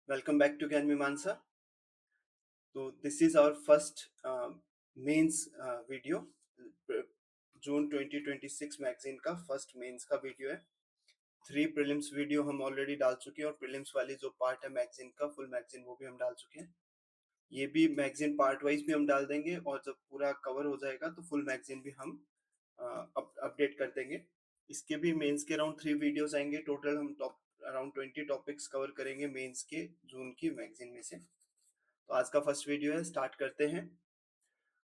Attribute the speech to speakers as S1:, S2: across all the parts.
S1: Welcome back to Can Mimamsa. So this is our first mains video. June 2026 magazine का first mains का video है. 3 prelims video हम already डाल चुके हैं और प्रीलिम्स वाली जो पार्ट है मैगजीन का फुल मैगजीन वो भी हम डाल चुके हैं. ये भी मैगजीन पार्ट वाइज भी हम डाल देंगे और जब पूरा कवर हो जाएगा तो फुल मैगजीन भी हम अपडेट कर देंगे. इसके भी मेंस के अराउंड 3 वीडियोस आएंगे. टोटल हम टॉप अराउंड 20 टॉपिक्स कवर करेंगे मेंस के जून की मैगजीन में से. तो आज का फर्स्ट वीडियो है, स्टार्ट करते हैं.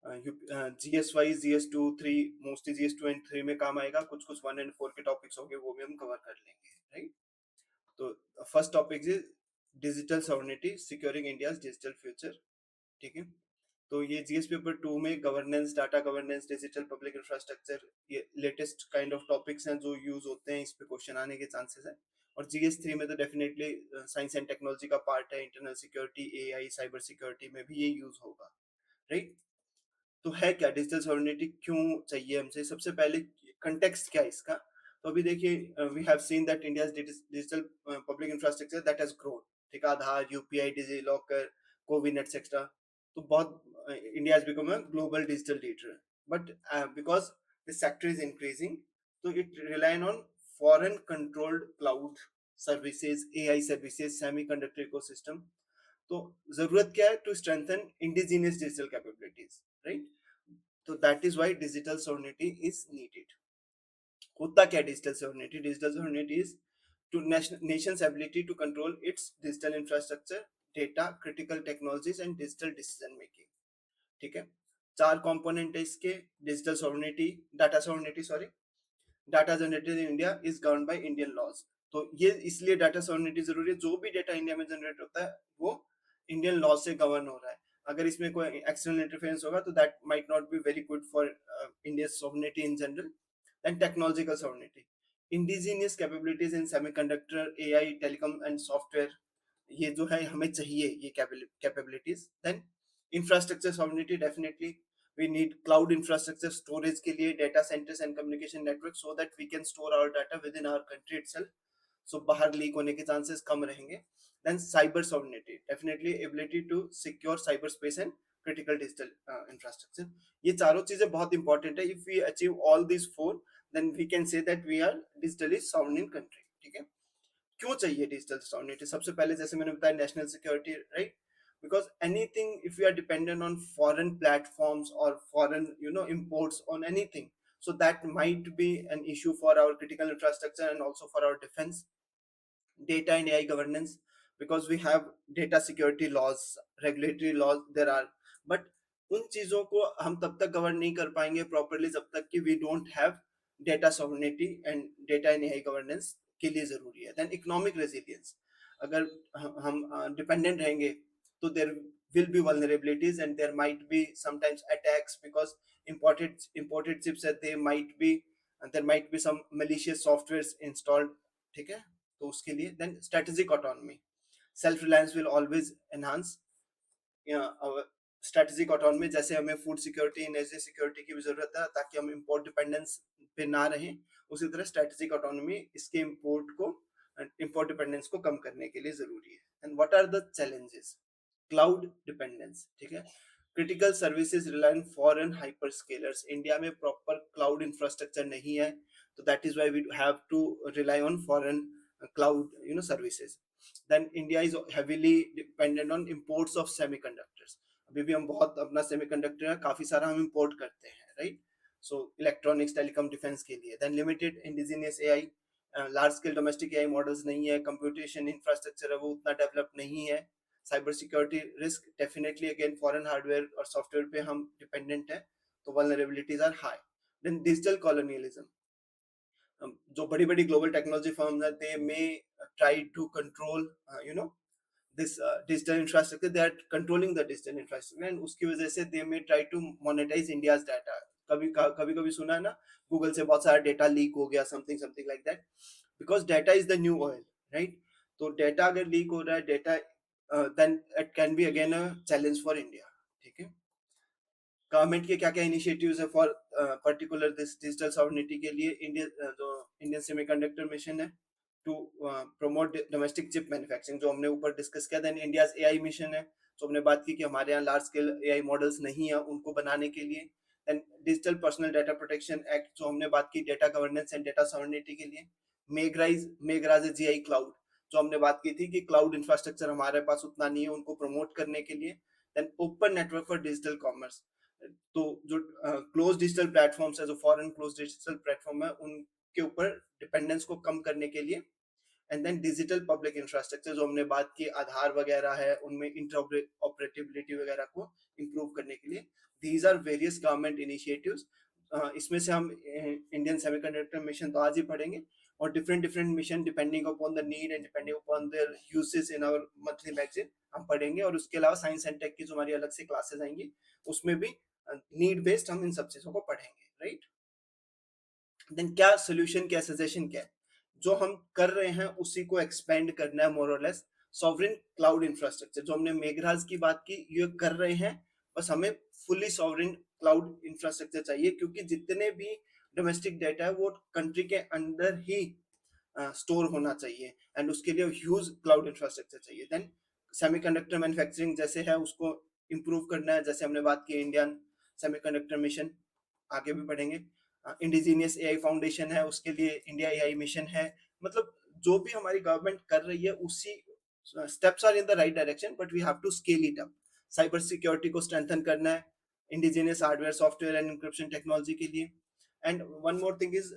S1: GS wise GS2 3 mostly GS2 and 3 में काम आएगा. कुछ कुछ 1 एंड 4 के टॉपिक्स होंगे वो भी हम कवर कर लेंगे, राइट. तो first topic is digital sovereignty securing India's digital future. ठीक है. तो ये जीएस पेपर 2 में governance, data governance, digital public infrastructure, ये लेटेस्ट काइंड ऑफ टॉपिक्स हैं जो यूज होते हैं. इस पे क्वेश्चन आने के चांसेस है. और GS3 में तो डेफिनेटली साइंस एंड टेक्नोलॉजी का पार्ट है. Internal security, AI, cyber security में भी ये यूज होगा, राइट. तो है क्या डिजिटल सॉवरेनिटी, क्यों चाहिए हमसे? सबसे पहले कंटेक्स्ट क्या है इसका. तो अभी देखिए, we have seen that India digital public infrastructure that has grown. ठीक है, Aadhaar, UPI, DigiLocker, CoWIN etcetera. तो बहुत India has become a global digital leader. But because this sector is increasing, तो it rely on foreign controlled cloud services, AI services, semiconductor ecosystem. तो जरूरत क्या है? To strengthen indigenous digital capabilities, right. तो that is why digital sovereignty is needed. होता क्या digital sovereignty? Digital sovereignty is to nation's ability to control its digital infrastructure, data, critical technologies and digital decision making. ठीक है. 4 component है इसके. Digital sovereignty, data sovereignty, sorry, data generated in India is govern by Indian laws. तो ये इसलिए data sovereignty जरूरी है. जो भी डेटा इंडिया में जनरेट होता है वो इंडियन लॉ से गवर्न हो रहा है. अगर इसमें कोई एक्सटर्नल इंटरफेरेंस होगा तो that might not be very good for India sovereignty in general. And technological sovereignty, indigenous capabilities in semiconductor, AI, telecom and software, ये जो है हमें चाहिए ये capabilities. Then infrastructure sovereignty, definitely we need cloud infrastructure storage के लिए, data centers and communication network, so that we can store our data within our country itself. So बाहर leak होने के चांसेस कम रहेंगे. Then cyber sovereignty, definitely ability to secure cyberspace and critical digital infrastructure. ये चारों चीजें बहुत important है. If we achieve all these four, then we can say that we are digitally sovereign country. ठीक है. क्यों चाहिए डिजिटल सॉवरेनिटी? सबसे पहले जैसे मैंने बताया, national security, right. Because anything, if we are dependent on foreign platforms or foreign imports on anything, so that might be an issue for our critical infrastructure and also for our defense. Data and AI governance, because we have data security laws, regulatory laws there are, but उन चीजों को हम तब तक cover नहीं कर पाएंगे properly जब तक कि we don't have data sovereignty and data and AI governance के लिए जरूरी है. देन इकोनॉमिक रेजिलियंस, अगर हम डिपेंडेंट रहेंगे तो देर will be vulnerabilities and there might be sometimes attacks because imported chips that they might be, and there might be some malicious softwares installed. ठीक है. तो उसके लिए then strategic autonomy, self reliance will always enhance strategic autonomy. जैसे हमें food security, energy security की भी जरूरत है ताकि हम इंपोर्ट डिपेंडेंस पे ना रहें, उसी तरह स्ट्रेटेजिक ऑटोनॉमी इसके इंपोर्ट डिपेंडेंस को कम करने के लिए जरूरी है. And what are the challenges? Cloud dependence, ठीक है. Critical services rely on foreign hyperscalers. India में प्रॉपर क्लाउड इंफ्रास्ट्रक्चर नहीं है, तो that is why we have to rely on foreign cloud services. Then India is heavily dependent on imports of semiconductors. अभी भी हम बहुत अपना सेमीकंडक्टर है काफी सारा हम इंपोर्ट करते हैं, right. So electronics, telecom, defence के लिए. Then limited indigenous AI, large scale domestic AI models नहीं है. कंप्यूटेशन इंफ्रास्ट्रक्चर है वो उतना डेवलप नहीं है. Cyber security risk, definitely again foreign hardware और सॉफ्टवेयर पे हम डिपेंडेंट है, तो vulnerabilities are high. Then digital colonialism, जो बड़ी बड़ी ग्लोबल टेक्नोलॉजी फर्म्स हैं, they may try to control this digital infrastructure. They are controlling the digital infrastructure and उसकी वजह से they may try to monetize India's data. कभी कभी कभी सुना है ना, गूगल से बहुत सारा डेटा लीक हो गया, something something like that. Because data is the new oil, right. तो डेटा अगर लीक हो रहा है, data, then it can be again a challenge for India. ठीक है. गवर्नमेंट के क्या क्या इनिशिएटिव्स है for particular this digital sovereignty के लिए? इंडिया जो इंडियन सेमीकंडक्टर मिशन है, to promote domestic chip manufacturing, जो हमने ऊपर डिस्कस किया। देन इंडियाज एआई मिशन है, जो हमने बात की कि हमारे यहाँ लार्ज स्केल एआई मॉडल्स नहीं है, उनको बनाने के लिए। Then digital personal data protection act, जो हमने बात की data governance and data sovereignty के लिए। मेगराज जीआई क्लाउड, जो हमने बात की थी कि क्लाउड इंफ्रास्ट्रक्चर हमारे पास उतना नहीं है, उनको प्रमोट करने के लिए। Then open network for digital commerce, तो जो क्लोज डिजिटल प्लेटफॉर्म्स है, जो फॉरेन क्लोज डिजिटल प्लेटफॉर्म है, उनके ऊपर डिपेंडेंस को कम करने के लिए। And then digital public infrastructure, जो हमने बात की आधार वगैरह है, उनमें इंटरऑपरेटिबिलिटी वगैरह को इंप्रूव करने के लिए। These are various government initiatives. इसमें से हम इंडियन सेमीकंडक्टर मिशन तो आज ही पढ़ेंगे, और different different mission depending upon the need and depending upon their usage in our monthly magazine हम पढ़ेंगे। और उसके अलावा साइंस एंड टेक की जो हमारी अलग से क्लासेस आएंगी, उसमें भी नीड बेस्ड हम इन सब चीजों को पढ़ेंगे, राइट। देन क्या सोल्यूशन, क्या सजेशन, क्या है जो हम कर रहे हैं, उसी को एक्सपेंड करना है मोर और लेस। सॉवरेन क्लाउड इंफ्रास्ट्रक्चर, जो हमने मेघराज की बात की, ये कर रहे हैं। बस हमें फुली सॉवरेन क्लाउड इंफ्रास्ट्रक्चर चाहिए, क्योंकि जितने भी डोमेस्टिक डाटा है वो कंट्री के अंदर ही स्टोर होना चाहिए, एंड उसके लिए ह्यूज क्लाउड इंफ्रास्ट्रक्चर चाहिए। देन सेमीकंडक्टर मैन्युफैक्चरिंग जैसे है, उसको इंप्रूव करना है, जैसे हमने बात की इंडियन सेमीकंडक्टर मिशन, आगे भी पढ़ेंगे। इंडिजीनियस एआई फाउंडेशन है, उसके लिए इंडिया एआई मिशन है। मतलब जो भी हमारी गवर्नमेंट कर रही है, उसी steps are in the right direction, but we have to scale it up. Cyber security को स्ट्रेंथन करना है, indigenous hardware software and encryption technology के लिए। And one more thing is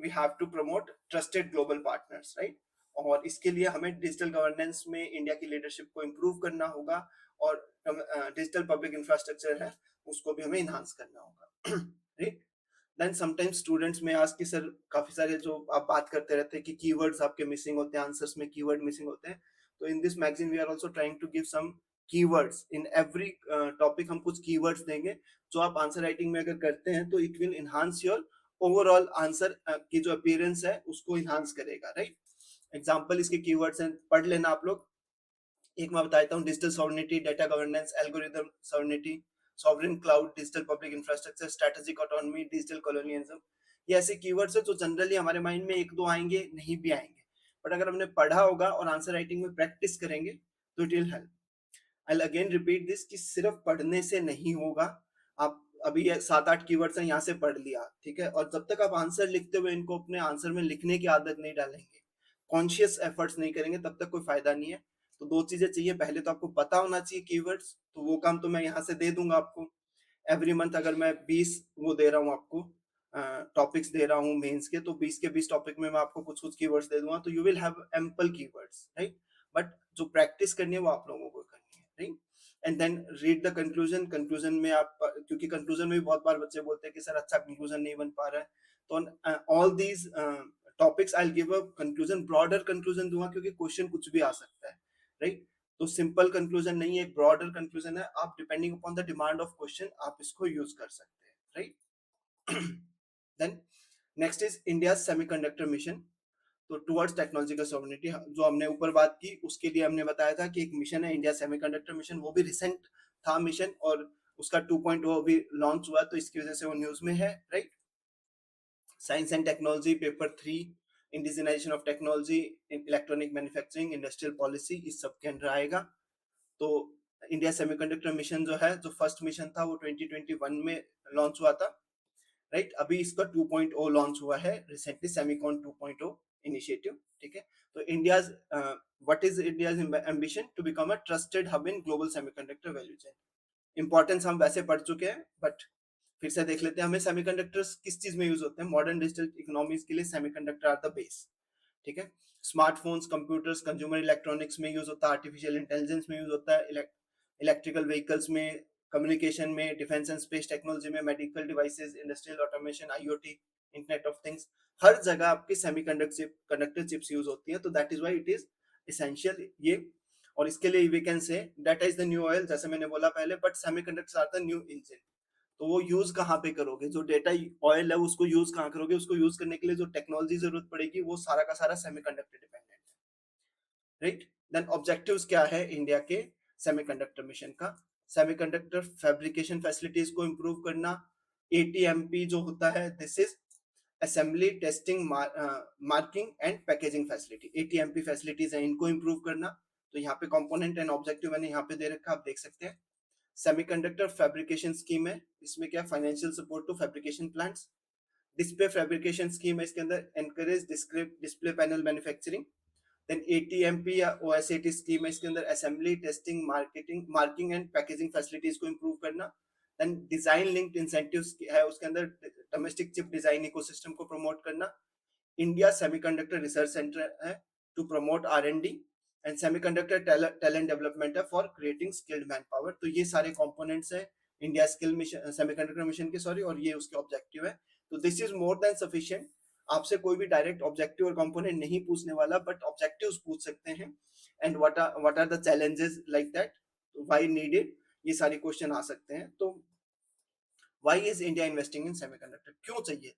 S1: we have to promote trusted global partners, right. और इसके लिए हमें digital governance में इंडिया की लीडरशिप को इम्प्रूव करना होगा, और डिजिटल पब्लिक इंफ्रास्ट्रक्चर है, उसको भी हमें इन्हांस करना होगा, राइट। देन समटाइम्स स्टूडेंट्स में आज की सर काफी सारे जो आप बात करते रहते हैं कि कीवर्ड्स आपके मिसिंग होते हैं, आंसर्स में कीवर्ड मिसिंग होते हैं। तो in this magazine we are also trying to give some keywords in every topic. हम कुछ कीवर्ड्स देंगे, जो आप आंसर राइटिंग में अगर करते हैं तो it will enhance your overall answer की जो अपीयरेंस है, उसको इनहांस करेगा, राइट। एग्जाम्पल इसके कीवर्ड्स हैं, पढ़ लेना आप लोग। एक मैं बता देता हूँ, digital sovereignty, data governance, algorithm sovereignty, sovereign cloud, digital public infrastructure, strategic autonomy, digital colonialism. ये ऐसे कीवर्ड्स है जो जनरली हमारे माइंड में एक दो आएंगे, नहीं भी आएंगे, बट अगर हमने पढ़ा होगा और आंसर राइटिंग में प्रैक्टिस करेंगे तो it will help. I again repeat this कि सिर्फ पढ़ने से नहीं होगा। आप अभी ये 7-8 कीवर्ड्स हैं, यहाँ से पढ़ लिया, ठीक है, और जब तक आप आंसर लिखते हुए इनको अपने आंसर में लिखने की आदत नहीं डालेंगे, कॉन्शियस एफर्ट्स नहीं करेंगे, तब तक कोई फायदा नहीं है। तो दो चीजें चाहिए, पहले तो आपको पता होना चाहिए कीवर्ड्स, तो वो काम तो मैं यहाँ से दे दूंगा आपको। एवरी मंथ अगर मैं 20 वो दे रहा हूँ आपको, टॉपिक्स दे रहा हूँ मेंस के, तो 20 के 20 टॉपिक में मैं आपको कुछ कुछ कीवर्ड्स दे दूंगा, तो you will have ample keywords, right. But जो प्रैक्टिस करनी है वो आप लोगों को करनी है, right. And then read the conclusion. Conclusion में आप, क्योंकि कंक्लूजन में भी बहुत बार बच्चे बोलते हैं कि सर अच्छा कंक्लूजन नहीं बन पा रहा है, तो all these topics I give a conclusion, broader conclusion दूंगा, क्योंकि क्वेश्चन कुछ भी आ सकता है, राइट। तो सिंपल कंक्लूजन नहीं है, एक ब्रॉडर कंक्लूजन है, आप depending upon the demand of question आप इसको यूज कर सकते हैं, right. Then next is India semiconductor mission. तो टुवर्ड्स टेक्नोलॉजिकल सॉवरेनिटी, जो हमने ऊपर बात की, उसके लिए हमने बताया था कि एक मिशन है इंडिया सेमीकंडक्टर मिशन, वो भी रिसेंट था मिशन, और उसका 2.0 अभी लॉन्च हुआ, तो इसकी वजह से वो न्यूज में है, right. Science and technology paper 3, indigenisation of technology, electronic manufacturing, industrial policy, इस सब के अंडर आएगा। तो इंडिया सेमीकंडक्टर मिशन जो है, जो फर्स्ट मिशन था, वो 2021 में लॉन्च हुआ था, राइट। अभी इसका 2.0 लॉन्च हुआ है रिसेंटली, सेमीकॉन 2.0 इनिशिएटिव, ठीक है। तो India's what is India's ambition to become a trusted hub in global semiconductor value chain. Importance हम वैसे पढ़ चुके हैं, बट फिर से देख लेते हैं। हमें सेमीकंडक्टर्स किस चीज में यूज होते हैं? मॉडर्न डिजिटल इकोनॉमीज के लिए सेमीकंडक्टर आर द बेस, ठीक है। स्मार्टफोन्स, कंप्यूटर्स, कंज्यूमर इलेक्ट्रॉनिक्स में यूज होता है, आर्टिफिशियल इंटेलिजेंस में यूज होता है, इलेक्ट्रिकल व्हीकल्स में, कम्युनिकेशन में, डिफेंस एंड स्पेस टेक्नोलॉजी में, medical devices, industrial automation, IoT, internet of things, हर जगह आपकी सेमीकंडक्टर चिप्स यूज होती है। तो that is why it is essential ये। और इसके लिए we can say data is the new oil, जैसे मैंने बोला पहले, but semiconductors are the new engine. तो वो यूज कहाँ पे करोगे? जो डेटा ऑयल है उसको यूज कहाँ करोगे? उसको यूज करने के लिए जो टेक्नोलॉजी जरूरत पड़ेगी, वो सारा का सारा सेमीकंडक्टर डिपेंडेंट है, राइट। देन ऑब्जेक्टिव्स क्या है इंडिया के सेमीकंडक्टर मिशन का? सेमीकंडक्टर फैब्रिकेशन फैसिलिटीज को इंप्रूव करना, एटीएमपी जो होता है, this is assembly testing marking and packaging facility, ATMP facilities हैं, इनको इंप्रूव करना। तो यहाँ पे कंपोनेंट एंड ऑब्जेक्टिव मैंने यहाँ पे दे रखा, आप देख सकते हैं। सेमीकंडक्टर फैब्रिकेशन स्कीम है, इसमें क्या financial support to fabrication plants. Display fabrication scheme है, इसके अंदर encourage display panel manufacturing. Then ATMP या ओएसएटी स्कीम है, इसके अंदर assembly testing marking and packaging facilities को इंप्रूव करना। देन डिजाइन लिंक्ड इंसेंटिव्स है, उसके अंदर डोमेस्टिक चिप डिजाइन इकोसिस्टम को प्रमोट करना। इंडिया सेमीकंडक्टर रिसर्च सेंटर है to promote R&D and semiconductor talent development है for creating skilled manpower. तो ये सारे कंपोनेंट्स हैं India skill mission, semiconductor mission के, सॉरी, और ये उसके ऑब्जेक्टिव है। तो this is more than sufficient. आपसे कोई भी डायरेक्ट ऑब्जेक्टिव और कंपोनेंट नहीं पूछने वाला, बट ऑब्जेक्टिव्स पूछ सकते हैं, and what are the challenges like that, why needed, ये सारे क्वेश्चन आ सकते हैं। तो why is India investing in semiconductor, क्यों चाहिए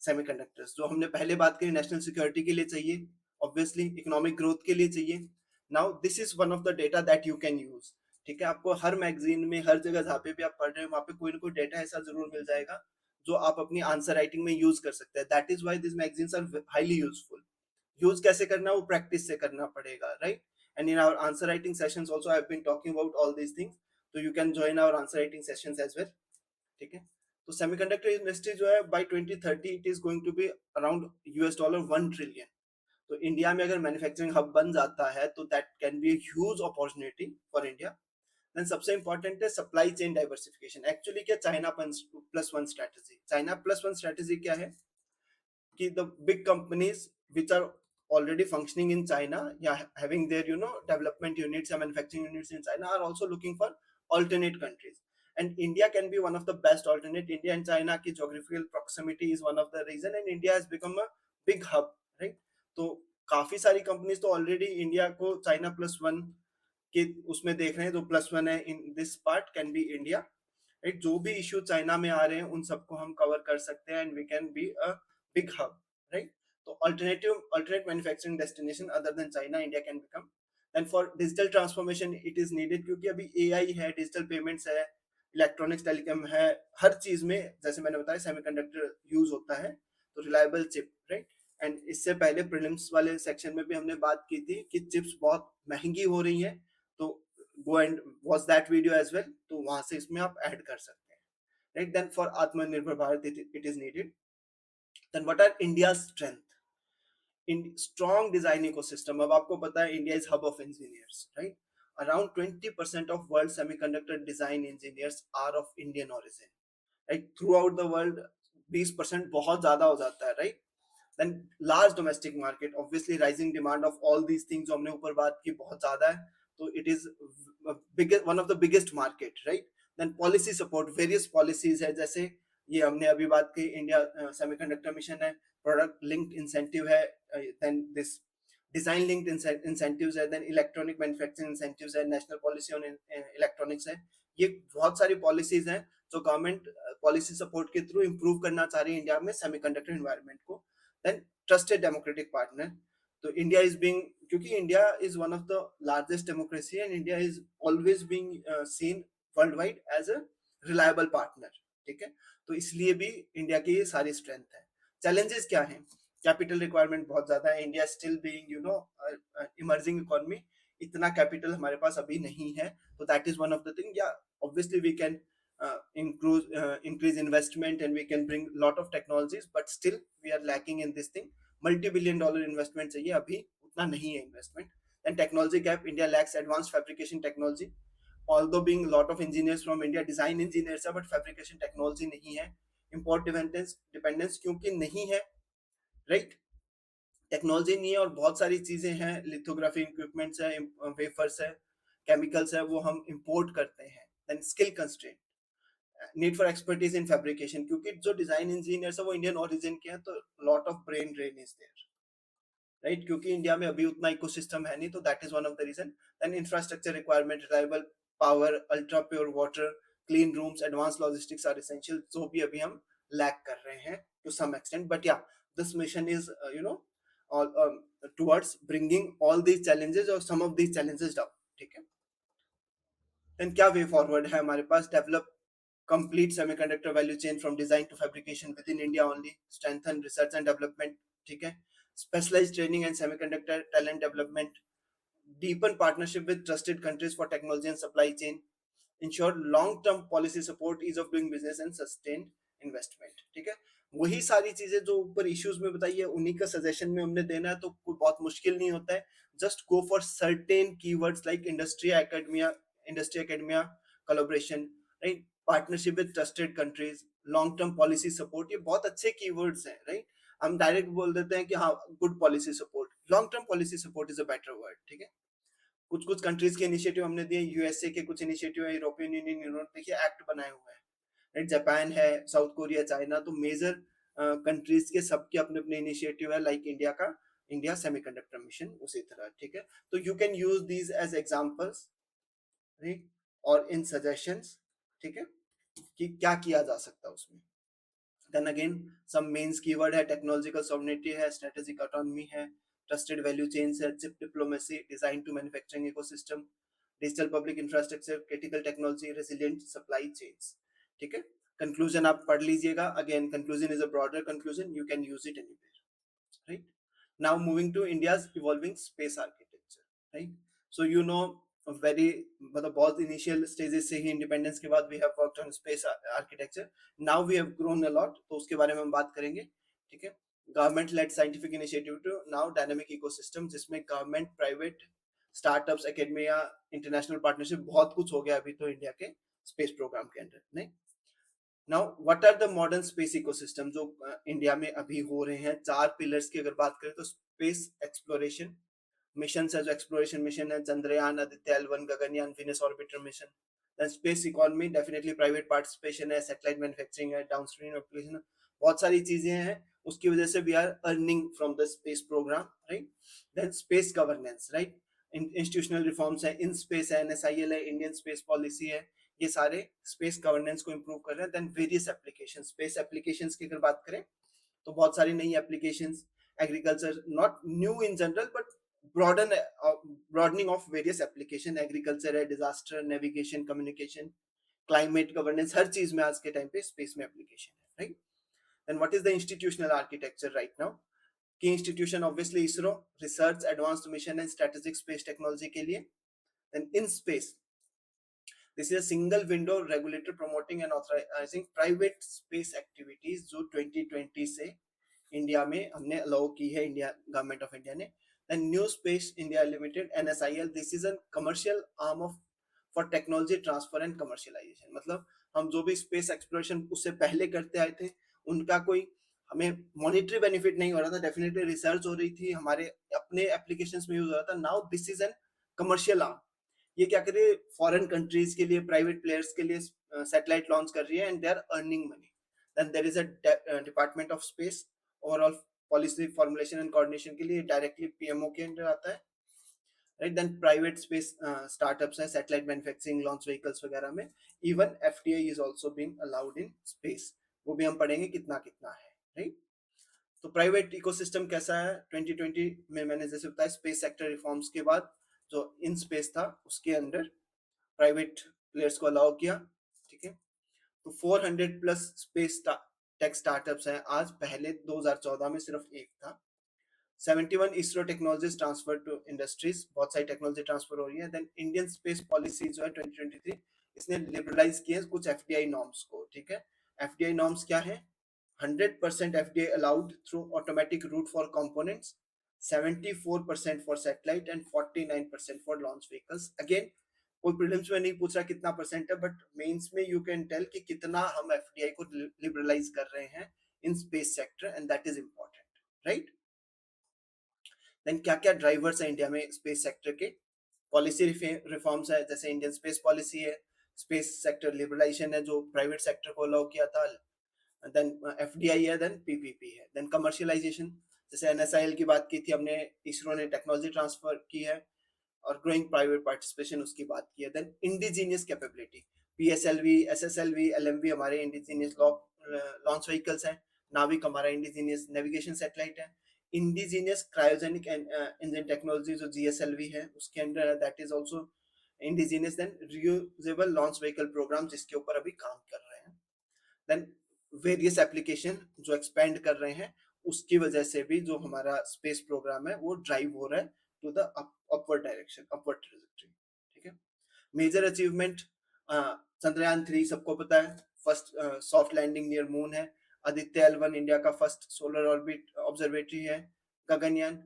S1: सेमीकंडक्टर्स? जो हमने पहले बात करी, नेशनल सिक्योरिटी के लिए चाहिए, ऑब्वियसली इकोनॉमिक ग्रोथ के लिए चाहिए। Now this is one of the data that you can use. ठीक है, आपको हर मैगजीन में, हर जगह जहाँ पे भी आप पढ़ रहे हो, वहाँ पे कोई ना कोई डेटा ऐसा जरूर मिल जाएगा जो आप अपनी आंसर राइटिंग में यूज कर सकते हैं। That is why this magazines are highly useful. Use कैसे करना, वो प्रैक्टिस से करना पड़ेगा, right? And in our answer writing sessions also I have been talking about all these things, तो you can join our answer writing sessions as well. ठीक है, तो सेमीकंडक्टर इंडस्ट्री जो है by 2030 it is going to be around $1 trillion. तो India में अगर manufacturing hub बन जाता है तो that can be huge opportunity for India. Then सबसे इंपॉर्टेंट है सप्लाई चेन डाइवर्सिफिकेशन। एक्चुअली क्या, China plus one strategy, China plus one strategy क्या है कि the big companies which are already functioning in China, yeah, having their development units and manufacturing units in China, are also looking for alternate countries. And India can be one of the best alternate. India and China की geographical proximity is one of the reason, and India has become a big hub, right? तो काफी सारी companies तो already India को China plus one के उसमें देख रहे हैं। तो प्लस वन है in this part can be India, right? जो भी इश्यू चाइना में आ रहे हैं उन सबको हम कवर कर सकते हैं, and we can be a big hub, right? So alternate manufacturing destination other than China, India can become. And for digital transformation, it is needed क्योंकि अभी AI है, डिजिटल पेमेंट्स है, इलेक्ट्रॉनिक्स टेलीकॉम है, हर चीज में जैसे मैंने बताया सेमीकंडक्टर यूज होता है, तो रिलायबल चिप, राइट? एंड इससे पहले प्रीलिम्स वाले सेक्शन में भी हमने बात की थी कि चिप्स बहुत महंगी हो रही हैं, तो go and watch that video as well, तो वहां से इसमें आप ऐड कर सकते हैं, राइट? देन फॉर आत्मनिर्भर Bharat it is needed. Then what are India's strength? In strong design ecosystem, अब आपको पता है India is hub of engineers, right? Around 20% of world semiconductor design engineers are of Indian origin, right? Throughout the world 20% बहुत ज्यादा हो जाता है, right? Then large domestic market, obviously rising demand of all these things जो हमने ऊपर बात की बहुत ज्यादा है, तो it is biggest, one of the biggest market, right? Then policy support, various policies है, जैसे ये हमने अभी बात की, इंडिया सेमीकंडक्टर मिशन है, प्रोडक्ट लिंक्ड इंसेंटिव है, then this design linked incentives है, देन इलेक्ट्रॉनिक मैन्युफैक्चरिंग इंसेंटिव्स है, नेशनल पॉलिसी ऑन इलेक्ट्रॉनिक्स है। ये बहुत सारी पॉलिसीज हैं जो गवर्नमेंट पॉलिसी सपोर्ट के थ्रू इंप्रूव करना चाह रही है इंडिया में सेमीकंडक्टर एनवायरनमेंट को। देन ट्रस्टेड डेमोक्रेटिक पार्टनर, तो इंडिया इज बीइंग, क्योंकि India is one of the largest democracy and India is always being seen worldwide as a reliable partner, ठीक है? तो इसलिए भी इंडिया की ये सारी स्ट्रेंथ है। चैलेंजेस क्या हैं? कैपिटल रिक्वायरमेंट बहुत ज्यादा है, India still being emerging economy, इतना कैपिटल हमारे पास अभी नहीं है, तो that is one of the thing. या obviously we can increase investment and we can bring lot of technologies, but still we are lacking in this thing. $multi-billion investment चाहिए, अभी उतना नहीं है investment. And technology gap, India lacks advanced fabrication technology, although being a lot of engineers from India design engineers है, but fabrication technology नहीं है। import dependence क्योंकि नहीं है, right? टेक्नोलॉजी नहीं है और बहुत सारी चीजें हैं, लिथोग्राफी इक्विपमेंट्स है, वेफर्स है, केमिकल्स है, वो हम इंपोर्ट करते हैं। Then skill constraint, need for expertise in fabrication, क्योंकि जो डिजाइन इंजीनियर्स है वो इंडियन ओरिजिन के हैं, तो lot of brain drain is there, right? क्योंकि इंडिया में अभी उतना इकोसिस्टम है नहीं, तो that is one of the reason. Then infrastructure requirement, reliable power, ultra pure water, clean rooms, advance logistics are essential, जो भी अभी हम लैक कर रहे हैं टू सम एक्सटेंट। बट या this mission is all towards bringing all these challenges or some of these challenges down, ठीक है? देन क्या वे फॉरवर्ड है हमारे पास? Develop complete semiconductor value chain from design to fabrication within India only, strengthen research and development, ठीक है, specialized training and semiconductor talent development, deepen partnership with trusted countries for technology and supply chain, ensure long term policy support, ease of doing business and sustained investment, ठीक है। वही सारी चीजें जो ऊपर issues में बताई है उन्हीं का सजेशन में हमने देना है, तो कोई बहुत मुश्किल नहीं होता है। Just go for certain keywords like industry academia collaboration, right, partnership with trusted countries, long term policy support, ये बहुत अच्छे कीवर्ड्स हैं, राइट। हम डायरेक्ट बोल देते हैं कि हाँ good policy support, long term policy support is a better word, ठीक है। कुछ कुछ कंट्रीज के इनिशिएटिव हमने दिए, यूएसए के कुछ इनिशिएटिव है, यूरोपियन यूनियन, यूरोप देखिए एक्ट बनाए हुए हैं, राइट, जापान है, साउथ कोरिया, चाइना, तो मेजर कंट्रीज के सबके अपने अपने इनिशिएटिव है, लाइक इंडिया का इंडिया सेमीकंडक्टर मिशन उसी तरह, ठीक है। तो you can use these as examples, right, और इन सजेशंस, ठीक है, कि क्या किया जा सकता है उसमें। Then again some mains keyword है, टेक्नोलॉजिकल सॉवरेनिटी है, स्ट्रेटेजिक ऑटोनॉमी है, ट्रस्टेड वैल्यू चेन्स है, chip diplomacy, design to manufacturing ecosystem, digital public infrastructure, critical technology, resilient supply chains, ठीक है। कंक्लूजन आप पढ़ लीजिएगा, again conclusion is a broader conclusion, you can use it anywhere, right? Now moving to India's evolving space architecture, right? So you know very मतलब बहुत initial stages से ही independence के बाद we have worked on space architecture. Now we have grown a lot, तो उसके बारे में हम बात करेंगे, ठीक है। Government led scientific initiative to now dynamic ecosystem, जिसमें government, private, startups, academia, international partnership, बहुत कुछ हो गया अभी तो इंडिया के स्पेस प्रोग्राम के अंदर, नहीं। Now what are the modern space ecosystem जो इंडिया में अभी हो रहे हैं, चार पिलर्स की अगर बात करें तो स्पेस एक्सप्लोरेशन मिशन है, जो एक्सप्लोरेशन मिशन है, Chandrayaan, Aditya L1, Gaganyaan, Venus orbiter mission. Then space economy, definitely private participation है, सैटेलाइट मैन्युफैक्चरिंग है, डाउनस्ट्रीम एप्लीकेशन, बहुत सारी चीजें हैं, उसकी वजह से we are earning from the space program, right. Then space governance, right, institutional reforms है, इन स्पेस है, NSIL है, इंडियन स्पेस पॉलिसी है, ये सारे स्पेस गवर्नेंस को इंप्रूव कर रहे हैं। Then various application, space application की अगर बात करें तो बहुत सारी नई application, agriculture, not new in general but broaden broadening of various application, agriculture है, disaster, navigation, communication, climate governance, हर चीज में आज के टाइम पे स्पेस में एप्लीकेशन है, right. Then what is the institutional architecture right now? Key institution obviously ISRO, research, advanced mission and strategic space technology के लिए। Then in space, this is a single window regulator promoting and authorising private space activities, जो 2020 से India में हमने allow की है, India government of India ने। Then new space India limited, NSIL, this is a commercial arm of for technology transfer and commercialisation. मतलब हम जो भी स्पेस एक्सप्लोरेशन उससे पहले करते आए थे, उनका कोई हमें मॉनिटरी बेनिफिट नहीं हो रहा था, डेफिनेटली रिसर्च हो रही थी, हमारे अपने एप्लीकेशंस में यूज हो रहा था। Now this is an commercial arm, ये क्या कर रही है, फॉरेन कंट्रीज के लिए, प्राइवेट प्लेयर्स के लिए सैटेलाइट लॉन्च कर रही है and they are earning money. Then there is a department of space, overall policy formulation and coordination के लिए डायरेक्टली PMO के अंडर आता है, right. Then private space startups है, सैटेलाइट मैन्युफैक्चरिंग, लॉन्च व्हीकल्स वगैरह में। Even FDI is also being allowed in space, वो भी हम पढ़ेंगे कितना कितना है, राइट। तो प्राइवेट इकोसिस्टम कैसा है 2020 में, मैंने जैसे बताया स्पेस सेक्टर रिफॉर्म्स के बाद जो इन स्पेस था उसके अंडर प्राइवेट प्लेयर्स को अलाउ किया, ठीक है। तो 400 प्लस स्पेस टेक स्टार्टअप्स हैं आज, पहले 2014 में सिर्फ एक था। 71 ISRO technologies transfer to industries, बहुत सारी टेक्नोलॉजी ट्रांसफर हो रही है। देन इंडियन स्पेस पॉलिसी जो है 2023, इसने लिबरलाइज किए कुछ FDI नॉर्म्स को, ठीक है। FDI नॉर्म्स क्या है? 100% FDI allowed through automatic route for components, 74% for satellite and 49% for launch vehicles. Again, कोई प्रीलिम्स में नहीं पूछ रहा कितना परसेंट है, बट मेंस में यू कैन टेल कि कितना हम FDI को लिबरलाइज कर रहे हैं in space sector, and that is important, right. Then क्या क्या ड्राइवर्स है इंडिया में स्पेस सेक्टर के? पॉलिसी रिफॉर्म्स है, जैसे इंडियन स्पेस पॉलिसी है, स्पेस सेक्टर लिबरलाइजेशन है जो प्राइवेट सेक्टर को अलाउ किया था, देन FDI है, देन PPP है। देन कमर्शियलाइजेशन, जैसे NSIL की बात की थी हमने, इसरो ने टेक्नोलॉजी ट्रांसफर की है, और ग्रोइंग प्राइवेट पार्टिसिपेशन उसकी बात की है। Then indigenous capability, PSLV, SSLV, LMV हमारे इंडिजीनियस लॉन्च व्हीकल्स हैं, नाविक हमारा इंडिजीनियस नेविगेशन सैटेलाइट है। इंडिजीनियस क्रायोजेनिक इंजन टेक्नोलॉजी जो GSLV है उसके अंडर है, that is also indigenous. Then reusable launch vehicle program, जिसके ऊपर अभी काम कर रहे हैं, देन वेरियस एप्लीकेशन जो एक्सपेंड कर रहे हैं, उसकी वजह से भी जो हमारा स्पेस प्रोग्राम है वो ड्राइव हो रहा है to the upward direction, upward trajectory. ठीक है। मेजर अचीवमेंट, चंद्रयान 3 सबको पता है, first soft landing near moon है। आदित्य L1 इंडिया का फर्स्ट सोलर ऑर्बिट ऑब्जर्वेटरी है। Gaganyaan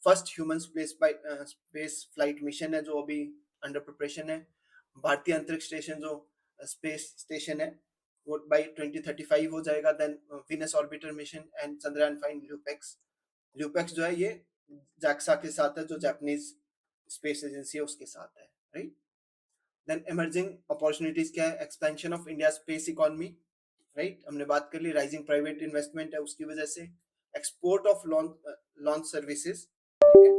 S1: first human space flight mission है जो अभी अंडर प्रिपरेशन है। भारतीय अंतरिक्ष स्टेशन जो स्पेस स्टेशन है वो बाय 2035 हो जाएगा। Then Venus orbiter mission and Chandrayaan 5 LUPEX. LUPEX जो है ये जैक्सा के साथ है, जो जापानीज स्पेस एजेंसी है उसके साथ है, राइट। देन इमर्जिंग अपॉर्चुनिटीज क्या है, expansion of India space economy, right, हमने बात कर ली। राइजिंग प्राइवेट इन्वेस्टमेंट है उसकी वजह से। Export of launch launch services, ठीक है,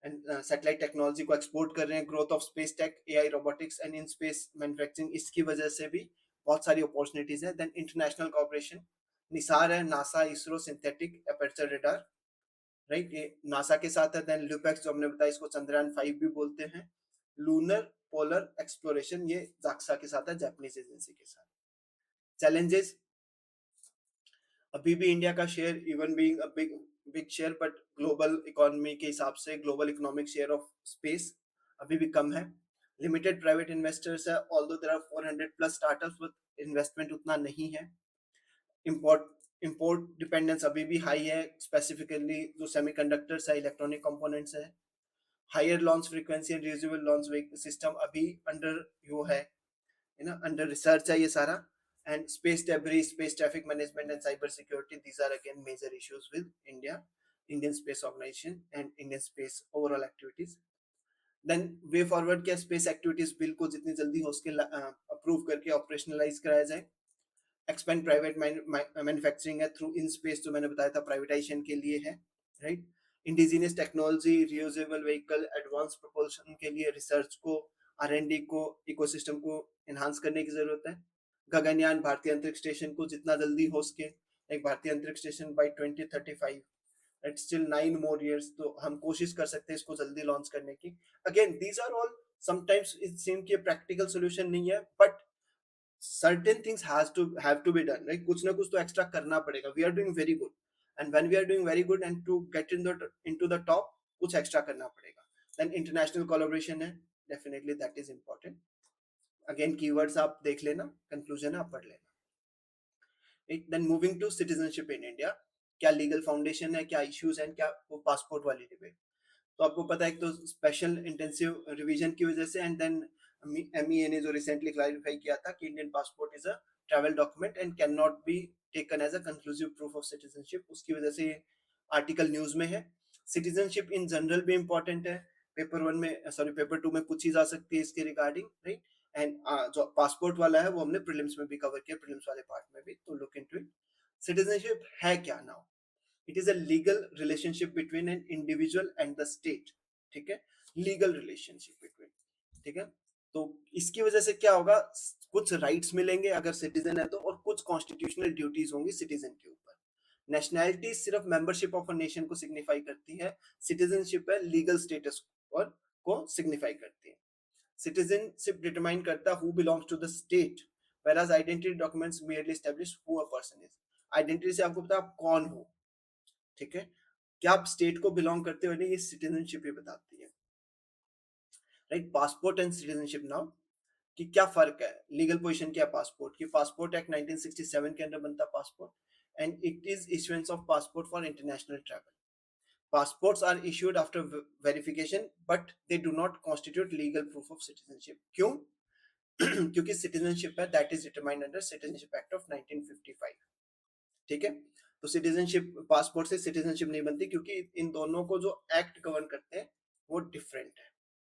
S1: एंड सैटेलाइट टेक्नोलॉजी को एक्सपोर्ट कर रहे हैं। Growth of space tech, AI, robotics and in space manufacturing, इसकी वजह से भी बहुत सारी अपॉर्चुनिटीज है। देन इंटरनेशनल कॉर्पोरेशन, निसार है, NASA, ISRO, synthetic aperture radar, right, ये नासा के साथ है। देन ल्यूपेक्स जो हमने बताया, इसको चंद्रयान 5 भी बोलते हैं। लूनर पोलर एक्सप्लोरेशन, ये जाक्सा के साथ है, जापानीज एजेंसी के साथ। चैलेंजेस, अभी भी इंडिया का share, even being a big big share, but global economy के हिसाब से global economic share of space अभी भी कम है। लिमिटेड प्राइवेट इन्वेस्टर्स है, although there are 400 plus startups, but investment उतना नहीं है। इंपोर्ट इंपोर्ट डिपेंडेंस अभी भी हाई है, स्पेसिफिकली जो सेमीकंडक्टर्स है, इलेक्ट्रॉनिक कंपोनेंट्स है। Higher launch frequency and reusable launch system अभी अंडर वो है ना, अंडर रिसर्च है ये सारा। And space debris, space traffic management and cyber security, these are again major issues with India, Indian space organization and Indian space overall activities. Then way forward क्या, space activities bill को जितनी जल्दी हो सके approve करके operationalise कराया जाए। Expand private manufacturing है थ्रू इन स्पेस, जो मैंने बताया था प्राइवेटाइजेशन के लिए है, right. Indigenous technology, reusable vehicle, advance propulsion के लिए रिसर्च को, R&D को, इकोसिस्टम को एनहांस करने की जरूरत है। गगनयान, भारतीय अंतरिक्ष स्टेशन को जितना जल्दी हो सके, एक भारतीय अंतरिक्ष station by 2035, it's still 9 more years, तो हम कोशिश कर सकते हैं इसको जल्दी लॉन्च करने की। Again these are all sometimes it seem कि प्रैक्टिकल सॉल्यूशन नहीं है, but certain things has to have to be done, right? कुछ ना कुछ तो एक्स्ट्रा करना पड़ेगा। We are doing very good, and when we are doing very good and to get into the top, कुछ extra करना पड़ेगा। Then international collaboration है, definitely that is important. Again keywords आप देख लेना, conclusion आप पढ़ लेना। Then moving to citizenship in India, क्या लीगल फाउंडेशन है, क्या इश्यूज हैं, क्या वो पासपोर्ट वाली डिबेट। तो आपको पता है, एक तो स्पेशल इंटेंसिव रिवीजन की वजह से, एंड देन MEA ने जो रिसेंटली क्लैरिफाई किया था कि Indian passport is a travel document and can not be taken as a conclusive proof of citizenship, उसकी वजह से ये आर्टिकल न्यूज में है। सिटीजनशिप इन जनरल भी इंपॉर्टेंट है, पेपर 1 में, सॉरी पेपर 2 में पूछी जा सकती है इसके रिगार्डिंग, राइट। एंड जो पासपोर्ट वाला है वो हमने प्रीलिम्स में भी कवर किया, प्रीलिम्स वाले पार्ट में भी, तो लुक इनटू इट। सिटीजनशिप है क्या now, it is a legal relationship between an individual and the state, ठीक है, लीगल रिलेशनशिप बिटवीन, ठीक है। तो इसकी वजह से क्या होगा, कुछ राइट्स मिलेंगे अगर सिटीजन है तो, और कुछ कॉन्स्टिट्यूशनल ड्यूटीज होंगी सिटीजन के ऊपर। नेशनैलिटी सिर्फ मेंबरशिप ऑफ अ नेशन को सिग्निफाई करती है, सिटीजनशिप है लीगल स्टेटस और को सिग्निफाई करती है। सिटीजनशिप डिटरमाइन करता है who belongs to the state, whereas identity documents merely establish who a person is. Identity से आपको पता है आप कौन हो, ठीक है, क्या आप स्टेट को बिलोंग करते हो नहीं, ये सिटीजनशिप ही बताती है, right. Passport and citizenship now, कि क्या फर्क है, लीगल पोजीशन क्या है पासपोर्ट की। पासपोर्ट एक्ट 1967 के अंदर बनता passport, and it is issuance of passport for international travel. Passports are issued after verification, but they do not constitute legal proof of citizenship. क्यों? क्योंकि सिटीजनशिप है that is determined under citizenship act of 1955, ठीक है। तो citizenship, passport से citizenship नहीं बनती, क्योंकि इन दोनों को जो एक्ट गवर्न करते हैं वो डिफरेंट है,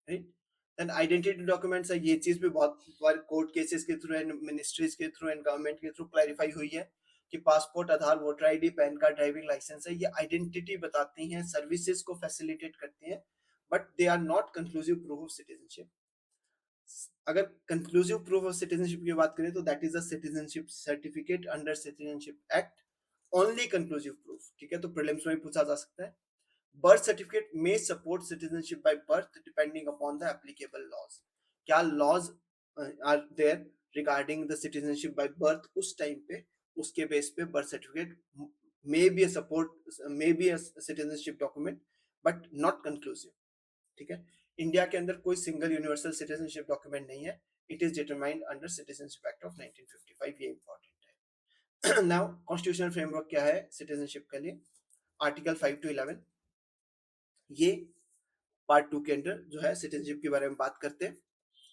S1: राइट। देन आइडेंटिटी डॉक्यूमेंट्स है, ये चीज भी बहुत बार कोर्ट केसेस के थ्रू एंड मिनिस्ट्रीज के थ्रू एंड गवर्नमेंट के थ्रू क्लैरिफाई हुई है कि passport, Aadhaar, voter ID, PAN card, driving licence है, ये आइडेंटिटी बताती हैं, सर्विसेज को फैसिलिटेट करती हैं, but they are not conclusive proof of citizenship. अगर कंक्लूसिव प्रूफ ऑफ सिटीजनशिप की बात करें तो that is a citizenship certificate under citizenship act, only conclusive proof, ठीक है। तो प्रीलिम्स में भी पूछा जा सकता है। Birth certificate may support citizenship by birth depending upon the applicable laws. क्या laws are there regarding the citizenship by birth उस टाइम पे उसके बेस पे birth certificate may be a support may be a citizenship document but not conclusive. ठीक है, India के अंदर कोई सिंगल यूनिवर्सल सिटीजनशिप डॉक्यूमेंट नहीं है। It is determined under citizenship act of 1955। ये इंपॉर्टेंट है। नाउ कॉन्स्टिट्यूशनल फ्रेमवर्क क्या है सिटीजनशिप के लिए? आर्टिकल 5 to 11 ये पार्ट 2 के अंदर जो है सिटीजनशिप के बारे में बात करते हैं।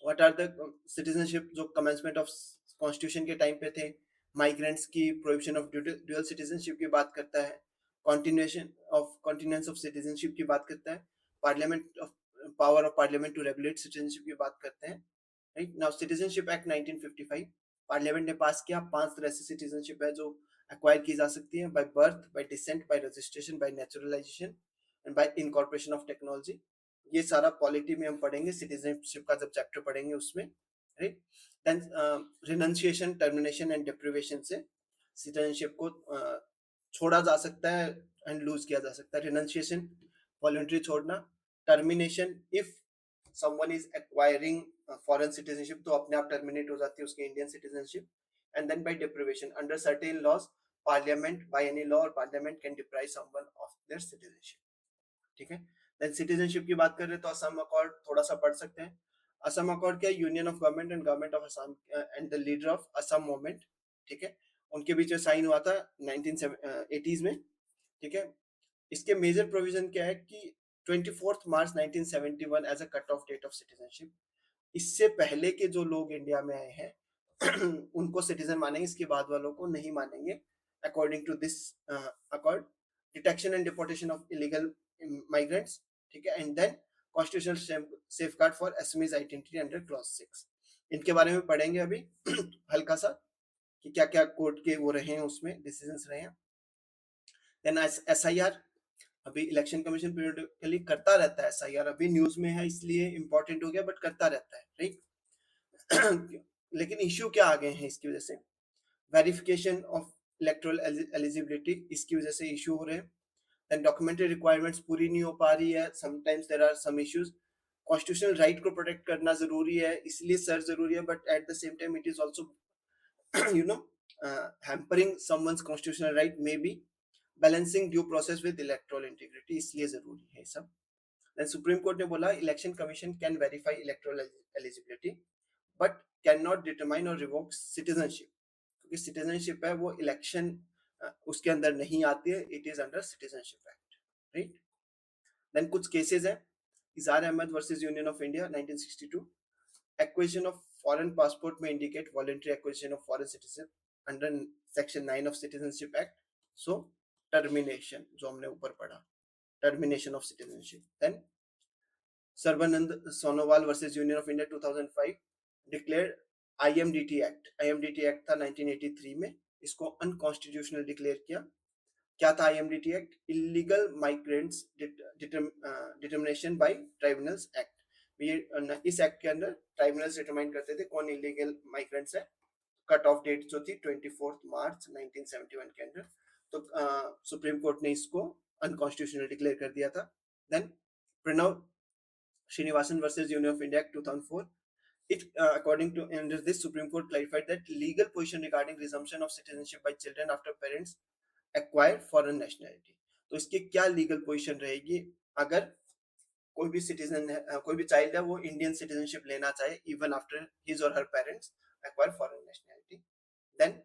S1: व्हाट आर द सिटीजनशिप जो कमेंसमेंट ऑफ कॉन्स्टिट्यूशन के टाइम पे थे। माइग्रेंट्स की प्रोहिबिशन ऑफ ड्यूअल सिटीजनशिप की बात करता है। Continuation of continence of citizenship की बात करता है। Parliament of power of parliament to regulate citizenship की बात करते हैं। Right now citizenship act 1955 parliament ने पास किया। 5 तरह से सिटीजनशिप है जो एक्वायर की जा सकती है, by birth, bye decent, bye registration, bye naturalisation and bye incorporation of technology. ये सारा पॉलिटी में हम पढ़ेंगे, सिटीजनशिप का जब चैप्टर पढ़ेंगे उसमें। Right then renunciation, termination and deprivation से सिटीजनशिप को छोड़ा जा सकता है एंड लूज किया जा सकता है। रिनंसिएशन वॉलंटरी छोड़ना, termination if someone is acquiring foreign citizenship तो अपने आप टर्मिनेट हो जाती है उसकी Indian citizenship. And then by deprivation under certain laws parliament by any law और parliament can deprive someone of their citizenship. ठीक है, देन सिटीजनशिप की बात कर रहे तो असम अकॉर्ड थोड़ा सा पढ़ सकते हैं। असम अकॉर्ड क्या? Union of government and government of Assam and the leader of Assam movement. ठीक है, उनके बीच में साइन हुआ था 1980s में। ठीक है, इसके मेजर प्रोविजन क्या है कि 24 March 1971 as a cut off date of citizenship. इससे पहले के जो लोग इंडिया में आए हैं उनको सिटीजन मानेंगे, इसके बाद वालों को नहीं मानेंगे according to this accord. Detection and deportation of illegal migrants. ठीक है, and then constitutional safeguard for Assamese identity under clause 6। इनके बारे में पढ़ेंगे अभी हल्का सा कि क्या क्या कोर्ट के वो रहे हैं, उसमें डिसीजंस रहे हैं। देन एसआईआर, अभी इलेक्शन कमीशन पीरियडिकली करता रहता है एसआईआर, अभी न्यूज में है इसलिए इंपॉर्टेंट हो गया बट करता रहता है। राइट लेकिन इश्यू क्या आ गए हैं इसकी वजह से? वेरिफिकेशन ऑफ इलेक्टोरल एलिजिबिलिटी, इसकी वजह से इशू हो रहे हैं। देन डॉक्यूमेंट्री रिक्वायरमेंट्स पूरी नहीं हो पा रही है, sometimes there are some issues. Constitutional right को प्रोटेक्ट करना जरूरी है, इसलिए सर जरूरी है, but at the same time it is also you know hampering someone's constitutional right, may be balancing due process with electoral integrity, इसलिए जरूरी है सब। देन सुप्रीम कोर्ट ने बोला election commission can verify electoral eligibility but can not determine और revoke citizenship, क्योंकि citizenship है वो इलेक्शन उसके अंदर नहीं आती है, it is under citizenship act. Right then कुछ केसेस है। Izhar Ahmad versus union of India 1962, acquisition of foreign passport में indicate voluntary acquisition of foreign citizen under section 9 of citizenship act. So termination जो हमने ऊपर पढ़ा, termination of citizenship. Then Sarbananda Sonowal versus union of India 2005 declared IMDT act. IMDT act था 1983 में, इसको unconstitutional declare किया। क्या था IMDT act? Illegal migrants determination by tribunals act. ये इस एक्ट के अंदर ट्राइब्यूनल्स डिटरमाइन करते थे कौन इलीगल माइग्रेंट्स है। कट ऑफ डेट जो थी 24 मार्च 1971 के अंदर, तो सुप्रीम कोर्ट ने इसको अनकॉन्स्टिट्यूशनल डिक्लेयर कर दिया था। Then Pranav Srinivasan versus Union of India Act 2004. It, according to under this, Supreme Court clarified that legal position regarding resumption of citizenship by children after parents acquire foreign nationality. तो इसकी क्या legal position रहेगी अगर कोई भी citizen है, कोई भी चाइल्ड है वो इंडियन सिटीजनशिप लेना चाहे even after his or her parents acquire foreign nationality. Then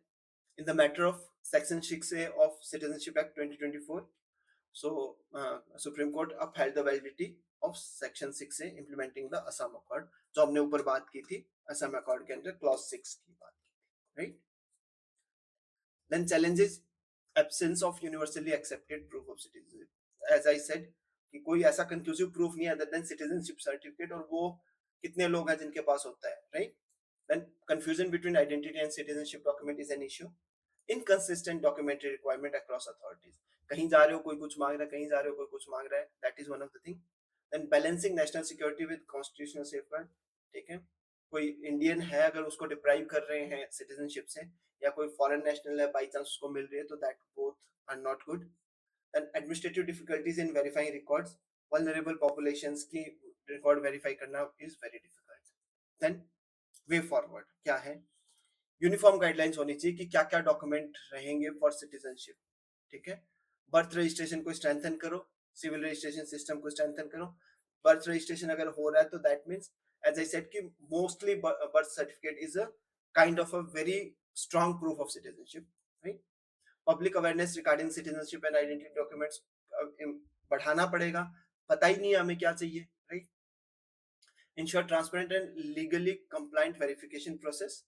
S1: in the matter of section 6A of citizenship act 2024, so supreme court upheld the validity of section 6A implementing the assam accord, जो हमने ऊपर बात की थी Assam accord के अंदर clause 6 की बात की थी। Right then challenges absence of universally accepted proof of citizenship, as I said कि कोई ऐसा कंक्लूसिव प्रूफ नहीं है अदर देन सिटीजनशिप सर्टिफिकेट, और वो कितने लोग हैं जिनके पास होता है। Right then confusion between identity and citizenship document is an issue. Inconsistent documentary requirement across authorities, कहीं जा रहे हो कोई कुछ मांग रहा है, कहीं जा रहे हो कोई कुछ मांग रहा है, that is one of the thing. Then balancing national security with constitutional safeguard. ठीक है, कोई इंडियन है अगर उसको डिप्राइव कर रहे हैं सिटीजनशिप से, या कोई फॉरेन नेशनल है बाई चांस उसको मिल रही है, तो that both are not good. And administrative difficulties in verifying records, vulnerable populations की रिकॉर्ड वेरीफाई करना is very difficult. Then way forward क्या है? यूनिफॉर्म गाइडलाइंस होनी चाहिए कि क्या क्या डॉक्यूमेंट रहेंगे फॉर सिटीजनशिप, ठीक है। बर्थ रजिस्ट्रेशन को स्ट्रेंथन करो, सिविल रजिस्ट्रेशन सिस्टम को स्ट्रेंथन करो। बर्थ रजिस्ट्रेशन अगर हो रहा है तो that means, as I said कि mostly birth certificate is a kind of a very strong proof of citizenship, right. Public awareness regarding citizenship and identity documents बढ़ाना पड़ेगा, पता ही नहीं है हमें क्या चाहिए, right. Ensure transparent and legally compliant verification process,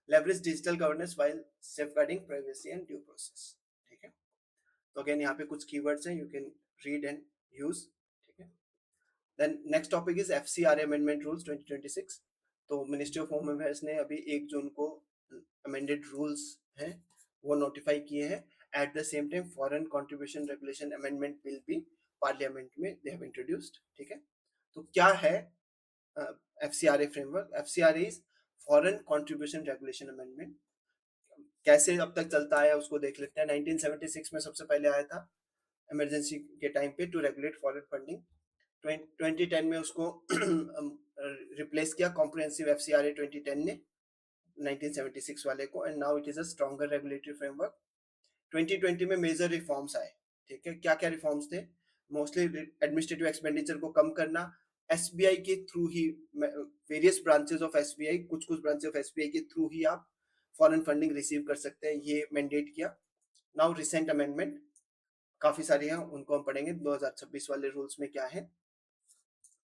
S1: leverage digital governance while safeguarding privacy and due process, ठीक है। तो अगेन यहाँ पे कुछ कीवर्ड्स हैं, you can read and use, ठीक है। Then next topic is FCRA amendment rules 2026। तो मिनिस्ट्री ऑफ होम अफेयर्स ने अभी 1 जून को अमेंडेड रूल्स हैं वो नोटिफाई किए हैं। Eight the same time foreign contribution regulation amendment bill भी पार्लियामेंट में दे हैव इंट्रोड्यूस्ड, ठीक है। तो क्या है FCRA framework? FCRA is foreign contribution regulation amendment. कैसे अब तक चलता है उसको देख लेते हैं। 1976 में सबसे पहले आया था इमरजेंसी के टाइम पे टू रेगुलेट फॉरेन फंडिंग। 2010 में उसको रिप्लेस किया कॉम्प्रिहेंसिव एफसीआरए 2010 ने 1976 वाले को, and now it is a stronger regulatory framework. 2020 में मेजर रिफॉर्म्स आए, ठीक है। क्या क्या रिफॉर्म्स थे? मोस्टली एडमिनिस्ट्रेटिव एक्सपेंडिचर को कम करना, एसबीआई के through he, various branches of SBI, कुछ कुछ ब्रांचेस ऑफ एसबीआई के थ्रू ही आप फॉरेन फंडिंग रिसीव कर सकते हैं, ये मैंडेट किया। नाउ रिसेंट अमेंडमेंट काफी सारी हैं, उनको हम पढ़ेंगे। 2026 वाले रूल्स में क्या है,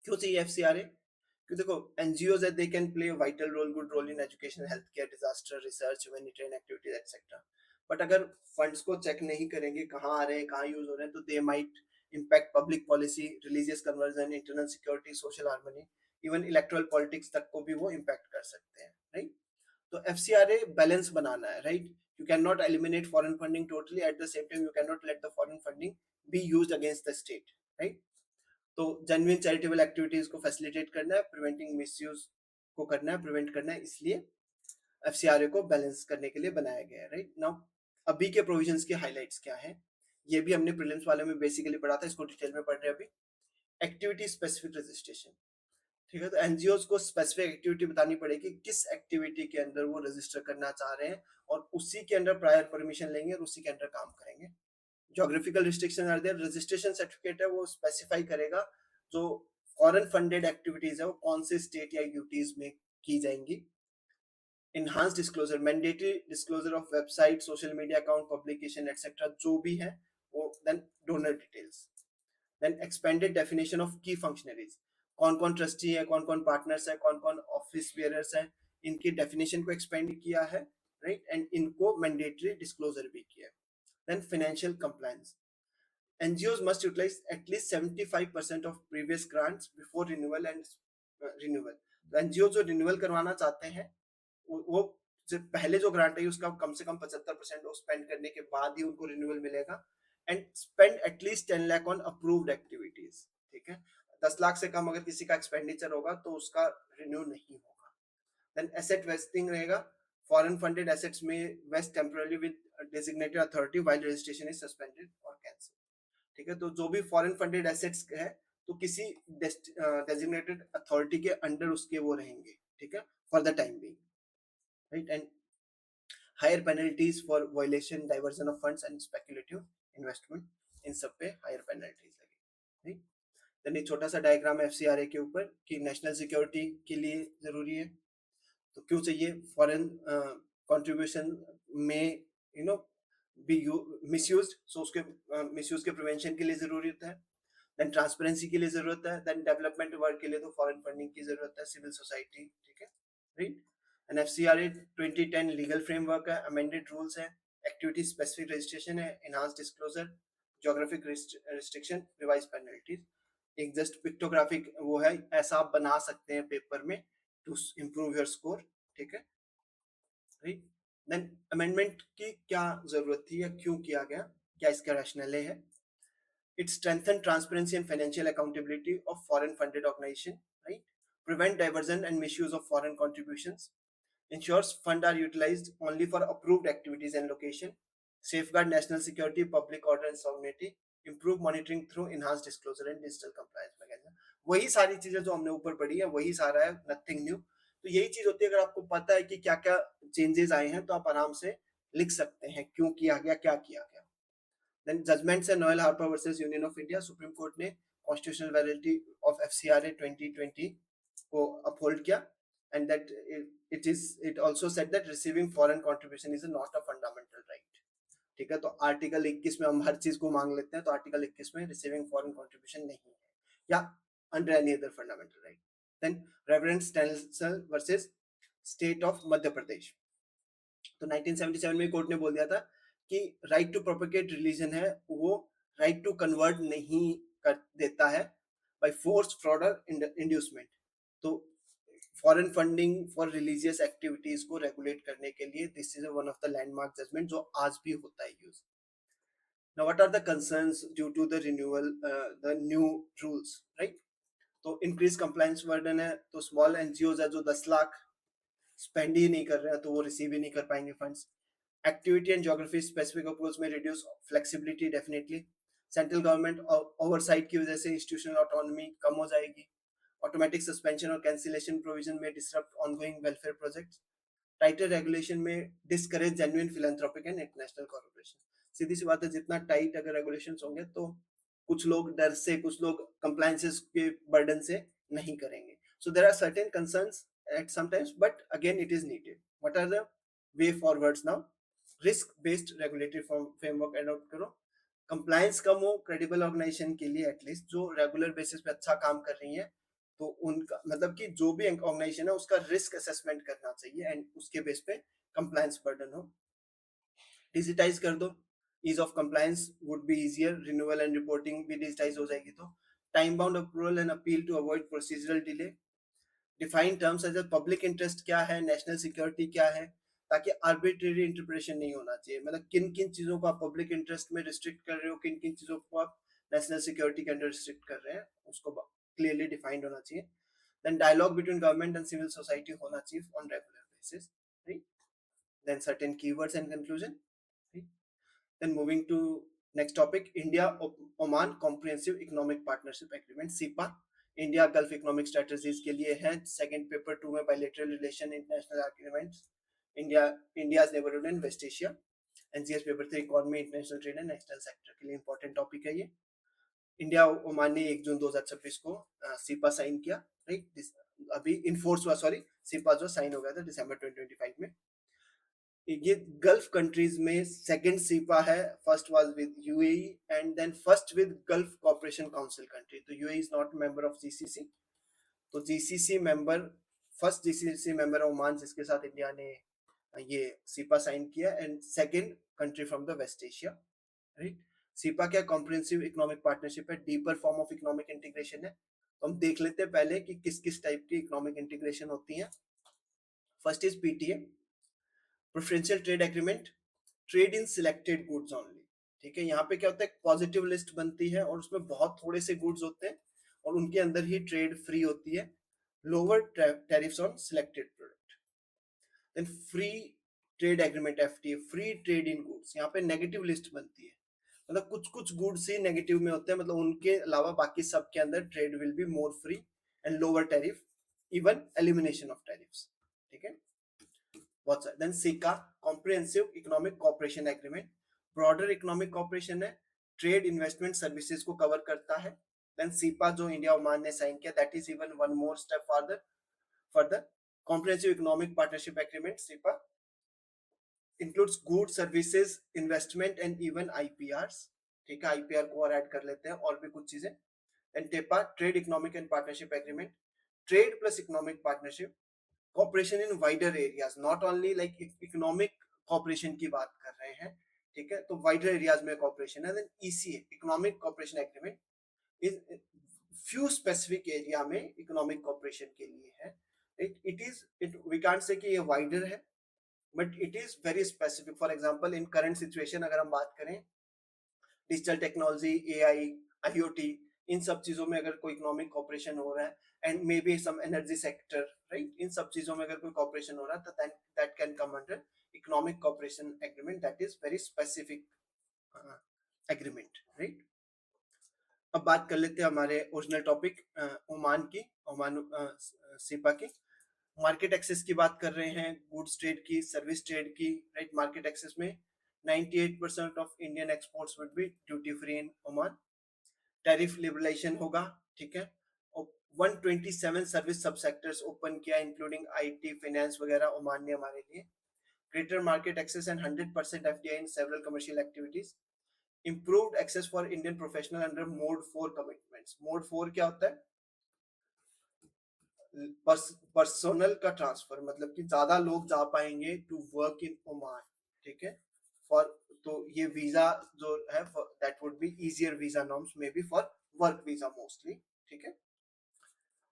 S1: क्यों चाहिए एफसीआरए? क्योंकि देखो, NGOs they can play vital role, good role in education, health care, disaster research, humanitarian activities etcetera. But अगर फंड्स को चेक नहीं करेंगे कहाँ आ रहे हैं, कहाँ यूज हो रहे हैं, तो they might impact public policy, religious conversion, internal security, social harmony, even electoral politics तक को भी वो इम्पैक्ट कर सकते हैं, राइट। तो एफसीआरए बैलेंस बनाना है, right. You can not eliminate foreign funding totally, eight the same time you can not let the foreign funding be used against the state, right. तो जेन्युइन चैरिटेबल एक्टिविटीज को facilitate करना है, preventing misuse को करना है, prevent करना है, इसलिए एफसीआरए को बैलेंस करने के लिए बनाया गया है, राइट। नाउ अभी के प्रोविजंस के हाइलाइट्स क्या है, ये भी हमने प्रीलिम्स वाले में बेसिकली पढ़ा था, इसको डिटेल में पढ़ रहे हैं अभी। एक्टिविटी स्पेसिफिक रजिस्ट्रेशन, ठीक है। तो एनजीओ को स्पेसिफिक एक्टिविटी बतानी पड़ेगी, किस एक्टिविटी के अंदर वो रजिस्टर करना चाह रहे हैं, और उसी के अंदर प्रायर परमिशन लेंगे और उसी के अंदर काम करेंगे। Geographical restriction are there, registration certificate है वो स्पेसिफाई करेगा जो फॉरेन फंडेड एक्टिविटीज है वो कौन से स्टेट या यूटीज में की जाएंगी। enhanced disclosure, mandatory disclosure of website, social media account, publication, etc. जो भी है वो, then donor details, then expanded definition of key functionaries, कौन कौन ट्रस्टी है, कौन कौन पार्टनर्स है, कौन कौन ऑफिस बेयरर्स है, इनकी डेफिनेशन को एक्सपेंड किया है, राइट, एंड इनको मैंडेटरी डिस्क्लोजर भी किया है। Then financial compliance, NGOs must utilize at least 75% of previous grants before renewal and renewal। तो NGO जो रिन्यूअल करवाना चाहते हैं वो पहले जो ग्रांट है उसका कम से कम 75% स्पेंड करने के बाद ही उनको रिन्यूअल मिलेगा। And spend at least 10 lakh on approved activities, ठीक है। 10 लाख से कम अगर किसी का एक्सपेंडिचर होगा तो उसका रिन्यू नहीं होगा। देन एसेट वेस्टिंग रहेगा, फॉरेन फंडेड एसेट्स में vest temporary with designated authority while registration is suspended और कैंसिल, ठीक है। तो जो भी फॉरेन फंडेड एसेट्स है तो किसी डेजिग्नेटेड अथॉरिटी के अंडर उसके वो रहेंगे, ठीक है, for the time being, right. And higher penalties for violation, diversion of funds and speculative investment, इन सब पे हायर पेनल्टीज लगी, राइट। देन एक छोटा सा डायग्राम है एफसीआरए के ऊपर कि नेशनल सिक्योरिटी के लिए जरूरी है, तो क्यों चाहिए फॉरेन कंट्रीब्यूशन में, यू नो, बी मिसयूज्ड, सो उसके मिसयूज के प्रिवेंशन के लिए जरूरत है। देन ट्रांसपेरेंसी के लिए जरूरत है, देन डेवलपमेंट वर्क के लिए तो फॉरेन फंडिंग की जरूरत है, सिविल सोसाइटी, ठीक है, right. And FCRA 2010 legal framework है, अमेंडेड रूल्स है, एक्टिविटी स्पेसिफिक रजिस्ट्रेशन है, enhanced disclosure, geographic restriction, revise penalties. एक जस्ट पिक्टोग्राफिक वो है, ऐसा आप बना सकते हैं पेपर में टू इम्प्रूव योर स्कोर, ठीक है, राइट। देन अमेंडमेंट की क्या जरूरत थी या क्यों किया गया, क्या इसका रैशनल है? It strengthened transparency and financial accountability of foreign funded organization, right? Prevent diversion and misuse of foreign contributions. Ensures funds are utilized only for approved activities and location. Safeguard national security, public order and sovereignty. Improve monitoring through enhanced disclosure and digital compliance mechanism. वही सारी चीजें जो हमने ऊपर पढ़ी है वही सारा है, नथिंग न्यू। तो यही चीज होती है, अगर आपको पता है कि क्या क्या चेंजेस आए हैं तो आप आराम से लिख सकते हैं क्यों किया गया, क्या किया गया। देन जजमेंट्स है Noel Harper versus union of India, supreme court ने कॉन्स्टिट्यूशनल वैलिडिटी ऑफ एफसीआरए 2020 को अपहोल्ड किया, and that it also said that receiving foreign contribution is not a fundamental right. ठीक है, तो आर्टिकल 21 में हम हर चीज को मांग लेते हैं, तो आर्टिकल 21 में रिसीविंग फॉरेन कंट्रीब्यूशन नहीं है, या under any other fundamental right. Then reverend Stainislaus versus state of Madhya Pradesh, तो 1977 में कोर्ट ने बोल दिया था कि राइट टू प्रोपेगेट रिलीजन है वो राइट टू कन्वर्ट नहीं कर देता है बाय फोर्स, फ्रॉड और इंड्यूसमेंट। तो foreign funding for religious activities को रेगुलेट करने के लिए this is one of the landmark judgement जो आज भी होता है use. Now what are the concerns due to the renewal, the new rules, right. तो इंक्रीज कंप्लायंस बर्डन है, तो स्मॉल एनजीओ है जो 10 लाख स्पेंड ही नहीं कर रहे हैं तो वो रिसीव ही नहीं कर पाएंगे funds. Activity and geography specific approach में reduce flexibility definitely. Central government oversight की वजह से इंस्टीट्यूशनल ऑटोनॉमी कम हो जाएगी। ऑटोमेटिक सस्पेंशन और कैंसिलेशन प्रोविजन में disrupt ongoing welfare projects. Tighter regulation में discourage genuine philanthropic and international collaboration. सीधी सी बात है, जितना टाइट अगर रेगुलेशंस होंगे तो कुछ लोग डर से, कुछ लोग कंप्लायंसेस के बर्डन से नहीं करेंगे। So there are certain concerns at sometimes, but again it is needed. What are the way forwards now? Risk based regulatory framework adopt करो, कंप्लायंस कम हो क्रेडिबल ऑर्गेनाइजेशन के लिए, एटलीस्ट जो रेगुलर बेसिस पे अच्छा काम कर रही है, तो उनका मतलब कि जो भी ऑर्गेनाइजेशन है उसका रिस्क असेसमेंट करना चाहिए एंड उसके बेस पे कंप्लायंस बर्डन हो। डिजिटाइज कर दो, ease of compliance would be easier, renewal and reporting भी डिजिटाइज हो जाएगी। तो time bound approval and appeal to avoid procedural delay. Define terms as public interest क्या है, नेशनल सिक्योरिटी क्या है, ताकि आर्बिट्रेरी इंटरप्रिटेशन नहीं होना चाहिए। मतलब किन किन चीजों को आप पब्लिक इंटरेस्ट में रिस्ट्रिक्ट कर रहे हो, किन किन चीजों को आप नेशनल सिक्योरिटी के अंडर रिस्ट्रिक्ट कर रहे हैं, उसको क्लियरली डिफाइंड होना चाहिए। Then dialogue between government and civil society होना चाहिए on regular basis, right. Then certain keywords and conclusion, right. Then moving to next topic, India Oman comprehensive economic partnership agreement, CEPA. India Gulf economic strategies के लिए है। Second paper 2 में bilateral relation international agreements, India India's neighbourhood and West Asia. NCS paper 3 economy international trade and external sector के लिए important topic है ये। India Oman ने 1 June 2026 को सीपा साइन किया, राइट। अभी इनफोर्स हुआ, सॉरी, सीपा जो साइन हो गया था दिसंबर 2025 में। ये गल्फ कंट्रीज में सेकंड सीपा है, first was with UAE and then first with gulf cooperation council country. तो UAE is not member of GCC, तो GCC member, first GCC member Oman जिसके साथ इंडिया ने ये सीपा साइन किया, and second country from the West Asia, right. Cepa क्या comprehensive economic partnership है, deeper form of economic integration है। तो हम देख लेते हैं पहले कि किस किस टाइप की इकोनॉमिक इंटीग्रेशन होती है। First is PTA, preferential trade agreement, trade in selected goods only. ठीक है, यहाँ पे क्या होता है, पॉजिटिव लिस्ट बनती है और उसमें बहुत थोड़े से गुड्स होते हैं और उनके अंदर ही ट्रेड फ्री होती है। Lower tariffs on selected product. Then free trade agreement, FTA, free trade in goods, यहाँ पे नेगेटिव लिस्ट बनती है, मतलब कुछ कुछ गुड्स ही नेगेटिव में होते हैं, मतलब उनके अलावा बाकी सब के अंदर trade will be more free and lower tariff, even elimination of tariffs. ठीक है, बहुत सारे। Then CECA, comprehensive economic cooperation agreement, broader economic cooperation है, ट्रेड इन्वेस्टमेंट सर्विसेज को कवर करता है। देन सीपा जो इंडिया ओमान ने साइन किया, that is even one more step further. Comprehensive economic partnership agreement CEPA includes goods, services, investment and even IPRs. ठीक है, IPR को और ऐड कर लेते हैं और भी कुछ चीजें। And TEPA, trade economic and partnership agreement, trade plus economic partnership, cooperation in wider areas, not only like economic cooperation की बात कर रहे हैं। ठीक है, तो wider areas में cooperation है। then ECA, economic cooperation agreement is few specific area में economic cooperation के लिए है। it is it we can't say कि ये wider है, but it is very specific। for example in current situation अगर हम बात करें, डिजिटल टेक्नोलॉजी, एआई, आईओटी, इन सब चीजों में अगर कोई इकोनॉमिक कॉपरेशन हो रहा है, and may be some energy sector, right, इन सब चीजों में अगर कोई कॉपरेशन हो रहा है, तो that can come under economic cooperation agreement, that is very specific agreement, right. अब बात कर लेते हैं हमारे ओरिजिनल टॉपिक ओमान की, ओमान सीपा की। मार्केट एक्सेस की बात कर रहे हैं, गुड्स ट्रेड की, सर्विस ट्रेड की, राइट। मार्केट एक्सेस में 98% of Indian exports would be duty free in Oman. Tariff liberalisation होगा, ठीक है। और 127 सर्विस सब सेक्टर्स ओपन किया, इंक्लूडिंग आईटी, फाइनेंस वगैरह ओमान ने हमारे लिए। Greater market access and 100% FDI in several commercial activities. Improved access for Indian professional under mode 4 commitments. Mode 4 क्या होता है? पर्सनल का ट्रांसफर, मतलब कि ज्यादा लोग जा पाएंगे टू वर्क इन ओमान, ठीक है। फॉर, तो ये वीजा जो है that would be easier visa norms may be for work visa mostly, ठीक है।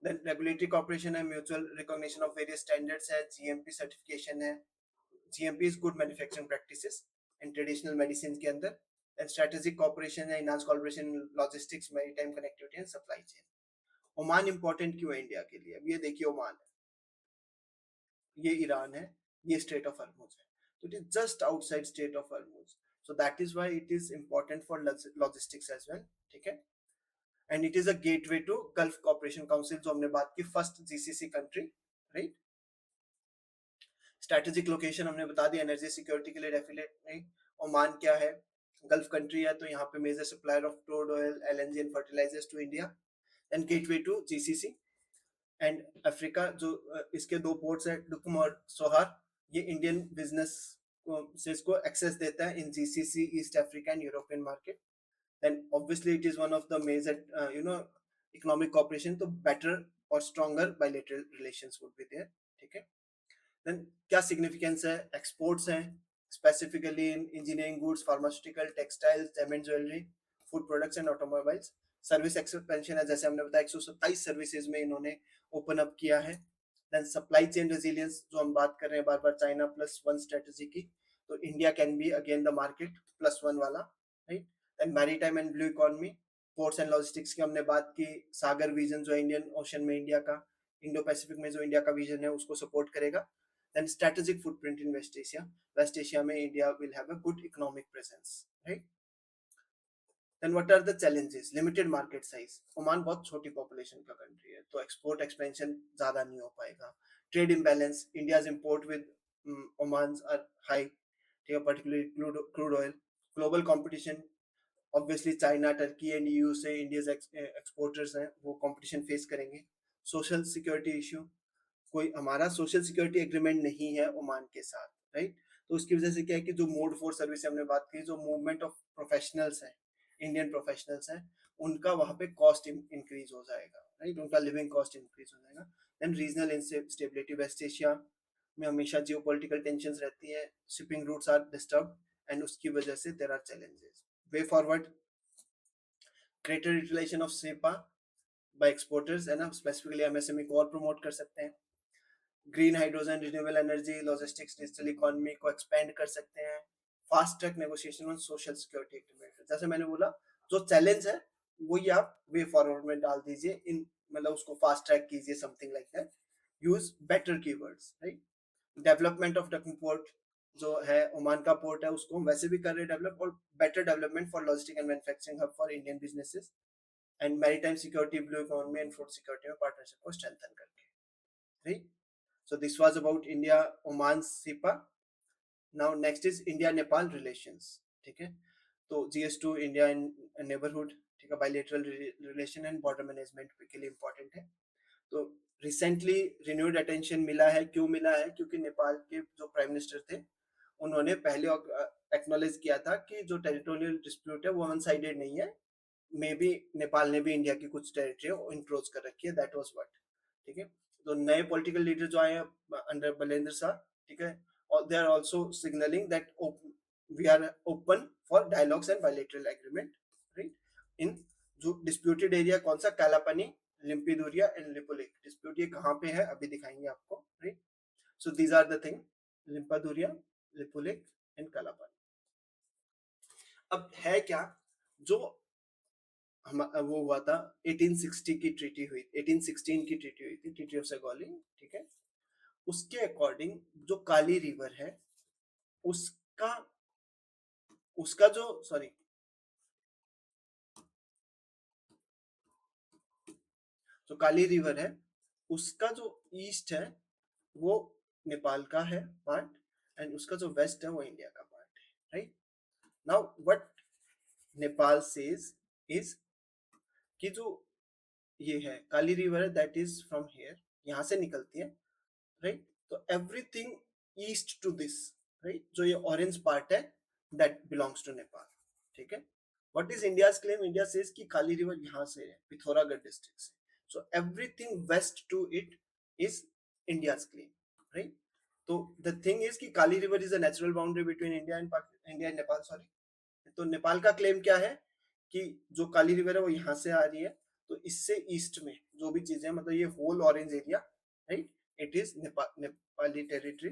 S1: देन रेगुलेटरी कॉर्पोरेशन है, mutual recognition of various standards है, जीएमपी सर्टिफिकेशन है। GMP is good manufacturing practices in traditional medicine के अंदर। Then strategic corporation है, enhance collaboration logistics, maritime connectivity and supply chain. Oman important क्यों है India के लिए? अब ये देखिए, ओमान है, ये ईरान है, ये स्टेट ऑफ हॉर्मुज है, तो it is just outside strait of Hormuz, so that is why it is important for logistics as well, ठीक है। And it is a gateway to Gulf Corporation Council, जो हमने बात की, first GCC country, right. Strategic location हमने बता दिया, energy security के लिए डेफिनेटली ओमान क्या है, गल्फ कंट्री है, तो यहाँ पे major supplier of crude oil, LNG and fertilizers to India, and gateway to GCC and Africa. जो इसके दो पोर्ट्स है, डुकुम और सोहार, ये इंडियन बिजनेस से इसको एक्सेस देता है in GCC, East Africa and European market. Then obviously it is one of the major economic cooperation, तो बेटर और stronger bilateral relations would be there, ठीक है। देन क्या सिग्निफिकेंस है? एक्सपोर्ट्स हैं, specifically in engineering goods, pharmaceutical, textiles, diamond jewellery, food products and automobiles. Service expansion है, जैसे हमने बताया 127 सर्विसेज में इन्होंने ओपन अप किया है। देन सप्लाई चेन रेजिलियंस, जो हम बात कर रहे हैं बार बार, चाइना प्लस वन स्ट्रेटेजी की, तो India can be again the market plus one वाला, right. Then maritime and blue economy, ports and logistics की हमने बात की, सागर विजन जो है इंडियन ओशन में इंडिया का, इंडो पैसिफिक में जो इंडिया का विजन है उसको सपोर्ट करेगा। Then strategic footprint in West Asia. West Asia में India will have a good economic presence, right? Then what are the challenges? Limited market size. Oman बहुत छोटी population का country है, तो export expansion ज़्यादा नहीं हो पाएगा. Trade imbalance. India's import with Oman's are high, ठीक है, particularly crude oil. Global competition. Obviously China, Turkey and EU से India's exporters हैं, वो competition face करेंगे. Social security issue. कोई हमारा सोशल सिक्योरिटी एग्रीमेंट नहीं है ओमान के साथ, राइट। तो उसकी वजह से क्या है कि जो मोड 4 सर्विस हमने बात की, जो मूवमेंट ऑफ प्रोफेशनल्स है, इंडियन प्रोफेशनल्स हैं, उनका वहां पे कॉस्ट इंक्रीज हो जाएगा, राइट, उनका लिविंग कॉस्ट इंक्रीज हो जाएगा। Then regional instability, West Asia में हमेशा जियोपॉलिटिकल टेंशंस रहती है, shipping routes are disturb, and उसकी वजह से there are challenges. Way forward, greater utilisation of CEPA by exporters है ना, स्पेसिफिकली एमएसएमई को और प्रमोट कर सकते हैं। Green hydrogen, renewable energy, logistics, digital economy को एक्सपेंड कर सकते हैं। Fast track negotiation on social security agreement, जैसे मैंने बोला, जो चैलेंज है वही आप वे फॉरवर्ड में डाल दीजिए, इन मतलब उसको फास्ट ट्रैक कीजिए, something like that. Use better keywords, right. Development of ducking port, जो है ओमान का पोर्ट है, उसको हम वैसे भी कर रहे हैं डेवलप, और better development for logistic and manufacturing hub for Indian businesses, and maritime security, blue economy and food security में पार्टनरशिप को स्ट्रेंथन करके, right. So this was about India Oman SIPA. Now next is India Nepal relations, ठीक है। तो GS2 India neighbourhood, ठीक है, bilateral relation and border management के लिए इंपॉर्टेंट है। तो रिसेंटली रिन्यूड अटेंशन मिला है, क्यों मिला है? क्योंकि नेपाल के जो प्राइम मिनिस्टर थे, उन्होंने पहले एक्नॉलेज किया था कि जो टेरिटोरियल डिस्प्यूट है वो वन साइडेड नहीं है, मे बी नेपाल ने भी इंडिया की कुछ टेरिटरी इंक्रोज कर रखी है, दैट वाज व्हाट, ठीक है। तो नए पॉलिटिकल लीडर जो आए हैं अंडर बलेंद्र शाह, ठीक है, और they are also signalling that we are open for dialogues and bilateral agreement, right. इन जो डिस्प्यूटेड एरिया कौन सा, कालापानी, लिम्पीदुरिया एंड लिपुलेक। डिस्प्यूट ये कहाँ पे है अभी दिखाएंगे आपको, right. So these are the thing, Limpiyadhura, Lipulekh and Kalapani. अब है क्या, जो वो हुआ था 1860 की ट्रीटी हुई, 1816 की ट्रीटी हुई थी, ट्रीटी ऑफ सेगोली, ठीक है। उसके अकॉर्डिंग जो काली रिवर है, उसका उसका जो सॉरी जो काली रिवर है, उसका जो ईस्ट है वो नेपाल का है पार्ट, एंड उसका जो वेस्ट है वो इंडिया का पार्ट है, right? Now what Nepal says is कि जो ये है काली रिवर है दैट इज फ्रॉम हियर, यहाँ से निकलती है, राइट? तो everything east to this, right, जो ये ऑरेंज पार्ट है दैट बिलोंग्स टू नेपाल, ठीक है? What is India's claim? India says कि काली रिवर यहाँ से है, पिथौरागढ़ डिस्ट्रिक्ट से, so everything west to it is India's claim, right? तो द थिंग इज कि Kali river is a natural boundary between India and Nepal, sorry. तो नेपाल का क्लेम क्या है कि जो काली रिवर है वो यहाँ से आ रही है, तो इससे ईस्ट में जो भी चीजें, मतलब ये whole orange area, right, it is Nepali territory.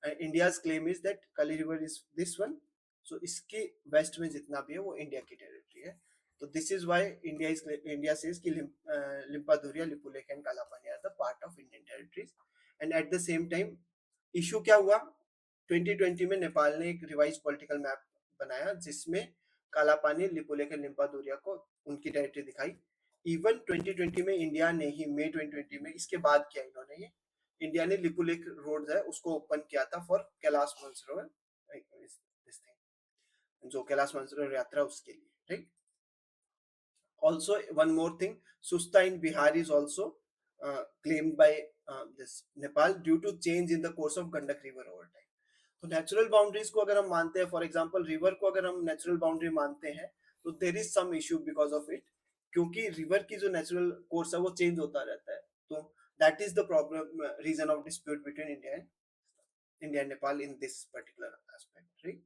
S1: India's claim is that Kali river is this one, so इसके वेस्ट में जितना भी है वो इंडिया की टेरिटरी है। तो this is why India says कि Limpiyadhura, Lipulekh and Kalapani are the part of Indian territories. And at the same time issue क्या हुआ, 2020 में नेपाल ने एक रिवाइज पॉलिटिकल मैप बनाया जिसमें काला पानी, लिपुलेख एंड लिम्पाधुरिया को उनकी टेरिटरी दिखाई। इवन 2020 में इंडिया ने ही, मई 2020 में, इसके बाद किया इन्होंने ये, इंडिया ने लिपुलेख रोड है उसको ओपन किया था फॉर कैलाश मानसरोवर, जो कैलाश मानसरोवर यात्रा उसके लिए, right? Also, one more thing, Susta in Bihar is also claimed by this Nepal due to change in the course of Gandak River over time. तो नेचुरल बाउंड्रीज को अगर हम मानते हैं, फॉर एग्जांपल रिवर को अगर हम नेचुरल बाउंड्री मानते हैं, तो there is some issue because of it, क्योंकि रिवर की जो नेचुरल कोर्स है वो चेंज होता रहता है। तो that is the problem, reason of dispute between India and Nepal in this particular aspect, right?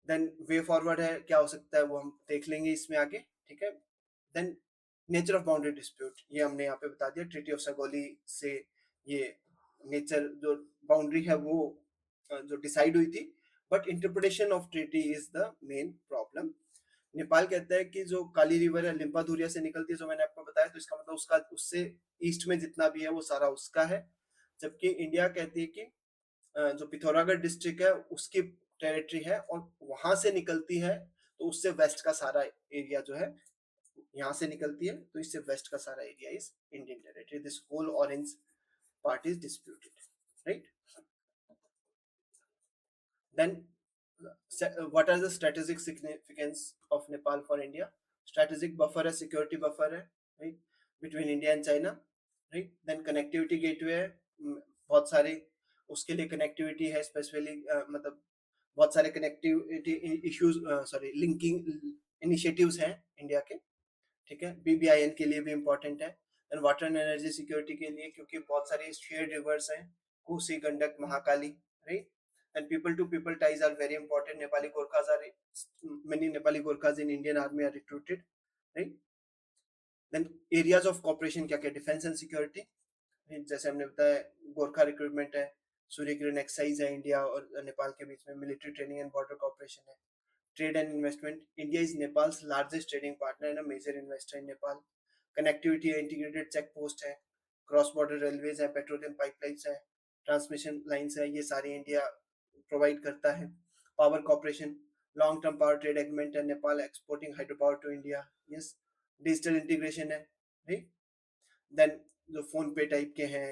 S1: Then way forward है क्या हो सकता है वो हम देख लेंगे इसमें आगे, ठीक है? Then nature of boundary dispute, ये हमने यहाँ पे बता दिया, ट्रीटी ऑफ सगोली से ये नेचर जो बाउंड्री है वो जो डिसाइड हुई थी, but interpretation of treaty is the main problem. Nepal कहता है कि जो काली रिवर है लिम्पाधुरिया से निकलती है, जो मैंने आपको बताया, तो इसका मतलब उसका उससे ईस्ट में जितना भी है वो सारा उसका है, जबकि इंडिया कहती है कि जो पिथौरागढ़ डिस्ट्रिक्ट है उसकी टेरिटरी है और वहां से निकलती है, तो उससे वेस्ट का सारा एरिया जो है, यहाँ से निकलती है तो इससे वेस्ट का सारा area is Indian territory. This whole orange part is disputed, right? Then what are the strategic significance of Nepal for India? Strategic buffer है, security buffer है, right, between India and China, right? Then connectivity gateway है, बहुत सारे उसके लिए connectivity है, specially मतलब बहुत सारे connectivity issues, sorry, linking initiatives हैं इंडिया के, ठीक है? बीबीआईएन के लिए भी इंपॉर्टेंट है। And water and energy security के लिए, क्योंकि बहुत सारे शेयर्ड रिवर्स हैं, Kosi, Gandak, Mahakali, right? And people to people ties are very important. Nepali Gorkhas are, many Nepali Gorkhas in Indian army are recruited, right? Then areas of cooperation क्या क्या, डिफेंस एंड सिक्योरिटी, जैसे हमने बताया गोरखा रिक्रूटमेंट है, सूर्य किरण एक्सरसाइज है इंडिया और नेपाल के बीच में, military training and border cooperation है। Trade and investment, India is Nepal's largest trading partner and a major investor in Nepal. Connectivity है, integrated check post है, क्रॉस बॉर्डर रेलवेज है, पेट्रोलियम पाइपलाइंस है, ट्रांसमिशन लाइंस है, ये सारी India provide करता है। Power corporation, long term power trade agreement है, Nepal exporting hydro power to India, yes. Digital integration है, राइट? देन जो फोन पे टाइप के हैं,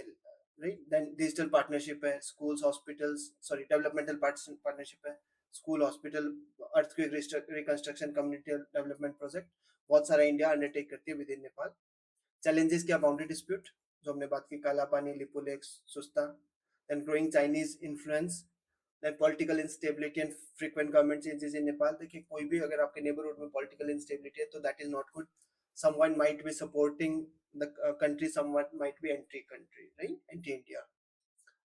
S1: राइट? देन डिजिटल पार्टनरशिप है, schools, hospitals, sorry, developmental partnership है, school, hospital, earthquake reconstruction, community development project, बहुत सारा India undertake करती है विद इन नेपाल। चैलेंजेस क्या, बाउंड्री डिस्प्यूट जो हमने बात की, Kalapani, Lipulekh, Susta. Then growing Chinese influence, then political instability and frequent government changes in Nepal. देखिए, कोई भी अगर आपके नेबरहुड में पॉलिटिकल इंस्टेबिलिटी है तो that is not good. someone might be supporting the country, someone might be anti-country, right? Anti-India.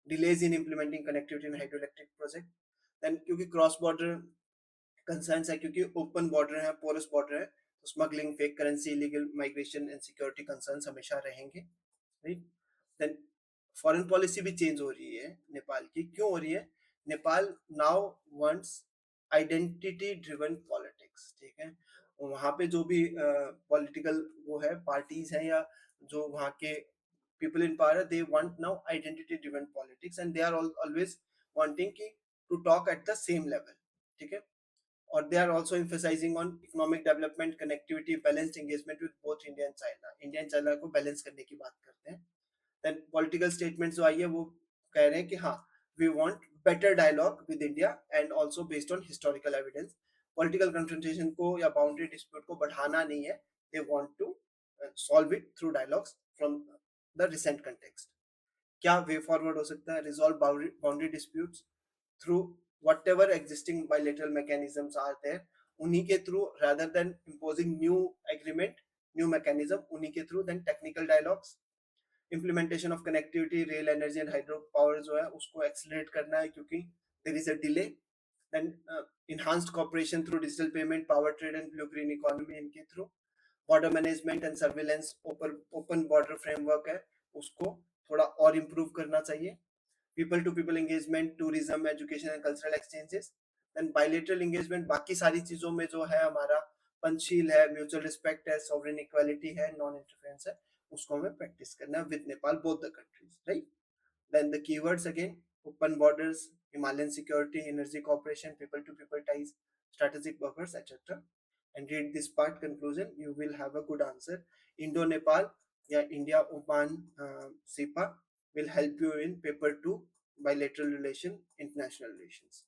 S1: Delays in implementing connectivity in hydroelectric project. Then क्योंकि cross border concerns है, क्योंकि ओपन बॉर्डर है, porous border है, तो smuggling, fake currency, illegal migration and security concerns हमेशा रहेंगे, right? Then foreign policy भी change हो रही है नेपाल की, क्यों हो रही है? Nepal now wants identity driven politics, ठीक है? वहां पे जो भी पॉलिटिकल वो है, पार्टीज हैं या जो वहां के people in power, they want now identity driven politics and they are always wanting की to talk at the same level, ठीक है? और they are also emphasizing on economic development, connectivity, balanced engagement with both India and China. India and China को balance करने की बात करते हैं। देन पॉलिटिकल स्टेटमेंट जो आई है वो कह रहे हैं कि हाँ, we want better dialogue with India and also based on historical evidence. Political confrontation को या बाउंड्री डिस्प्यूट को बढ़ाना नहीं है, they want to solve it through dialogues from the recent context. क्या वे फॉरवर्ड हो सकता है? Resolve boundary disputes through whatever existing bilateral mechanisms are there, उन्हीं के through, rather than imposing new agreement, new mechanism, उन्हीं के through, then technical dialogues, implementation of connectivity, rail energy and hydro power जो है उसको accelerate करना है क्योंकि there is a delay, then enhanced cooperation through digital payment, power trade and blue green economy इनके through, border management and surveillance, open border framework है उसको थोड़ा और improve करना चाहिए, people to people engagement, tourism, education and cultural exchanges, then bilateral engagement, बाकी सारी चीजों में जो है हमारा पंचशील है, म्यूचुअल रिस्पेक्ट है, सॉवरेन इक्वालिटी है, नॉन इंटरफेरेंस है, उसको हमें प्रैक्टिस करना है with Nepal, both the countries, right? Then the keywords again: open borders, Himalayan security, energy cooperation, people to people ties, strategic buffers, etc. And read this part conclusion, you will have a good answer. Indo Nepal, yeah, India Oman SIPA will help you in paper 2, bilateral relation, international relations.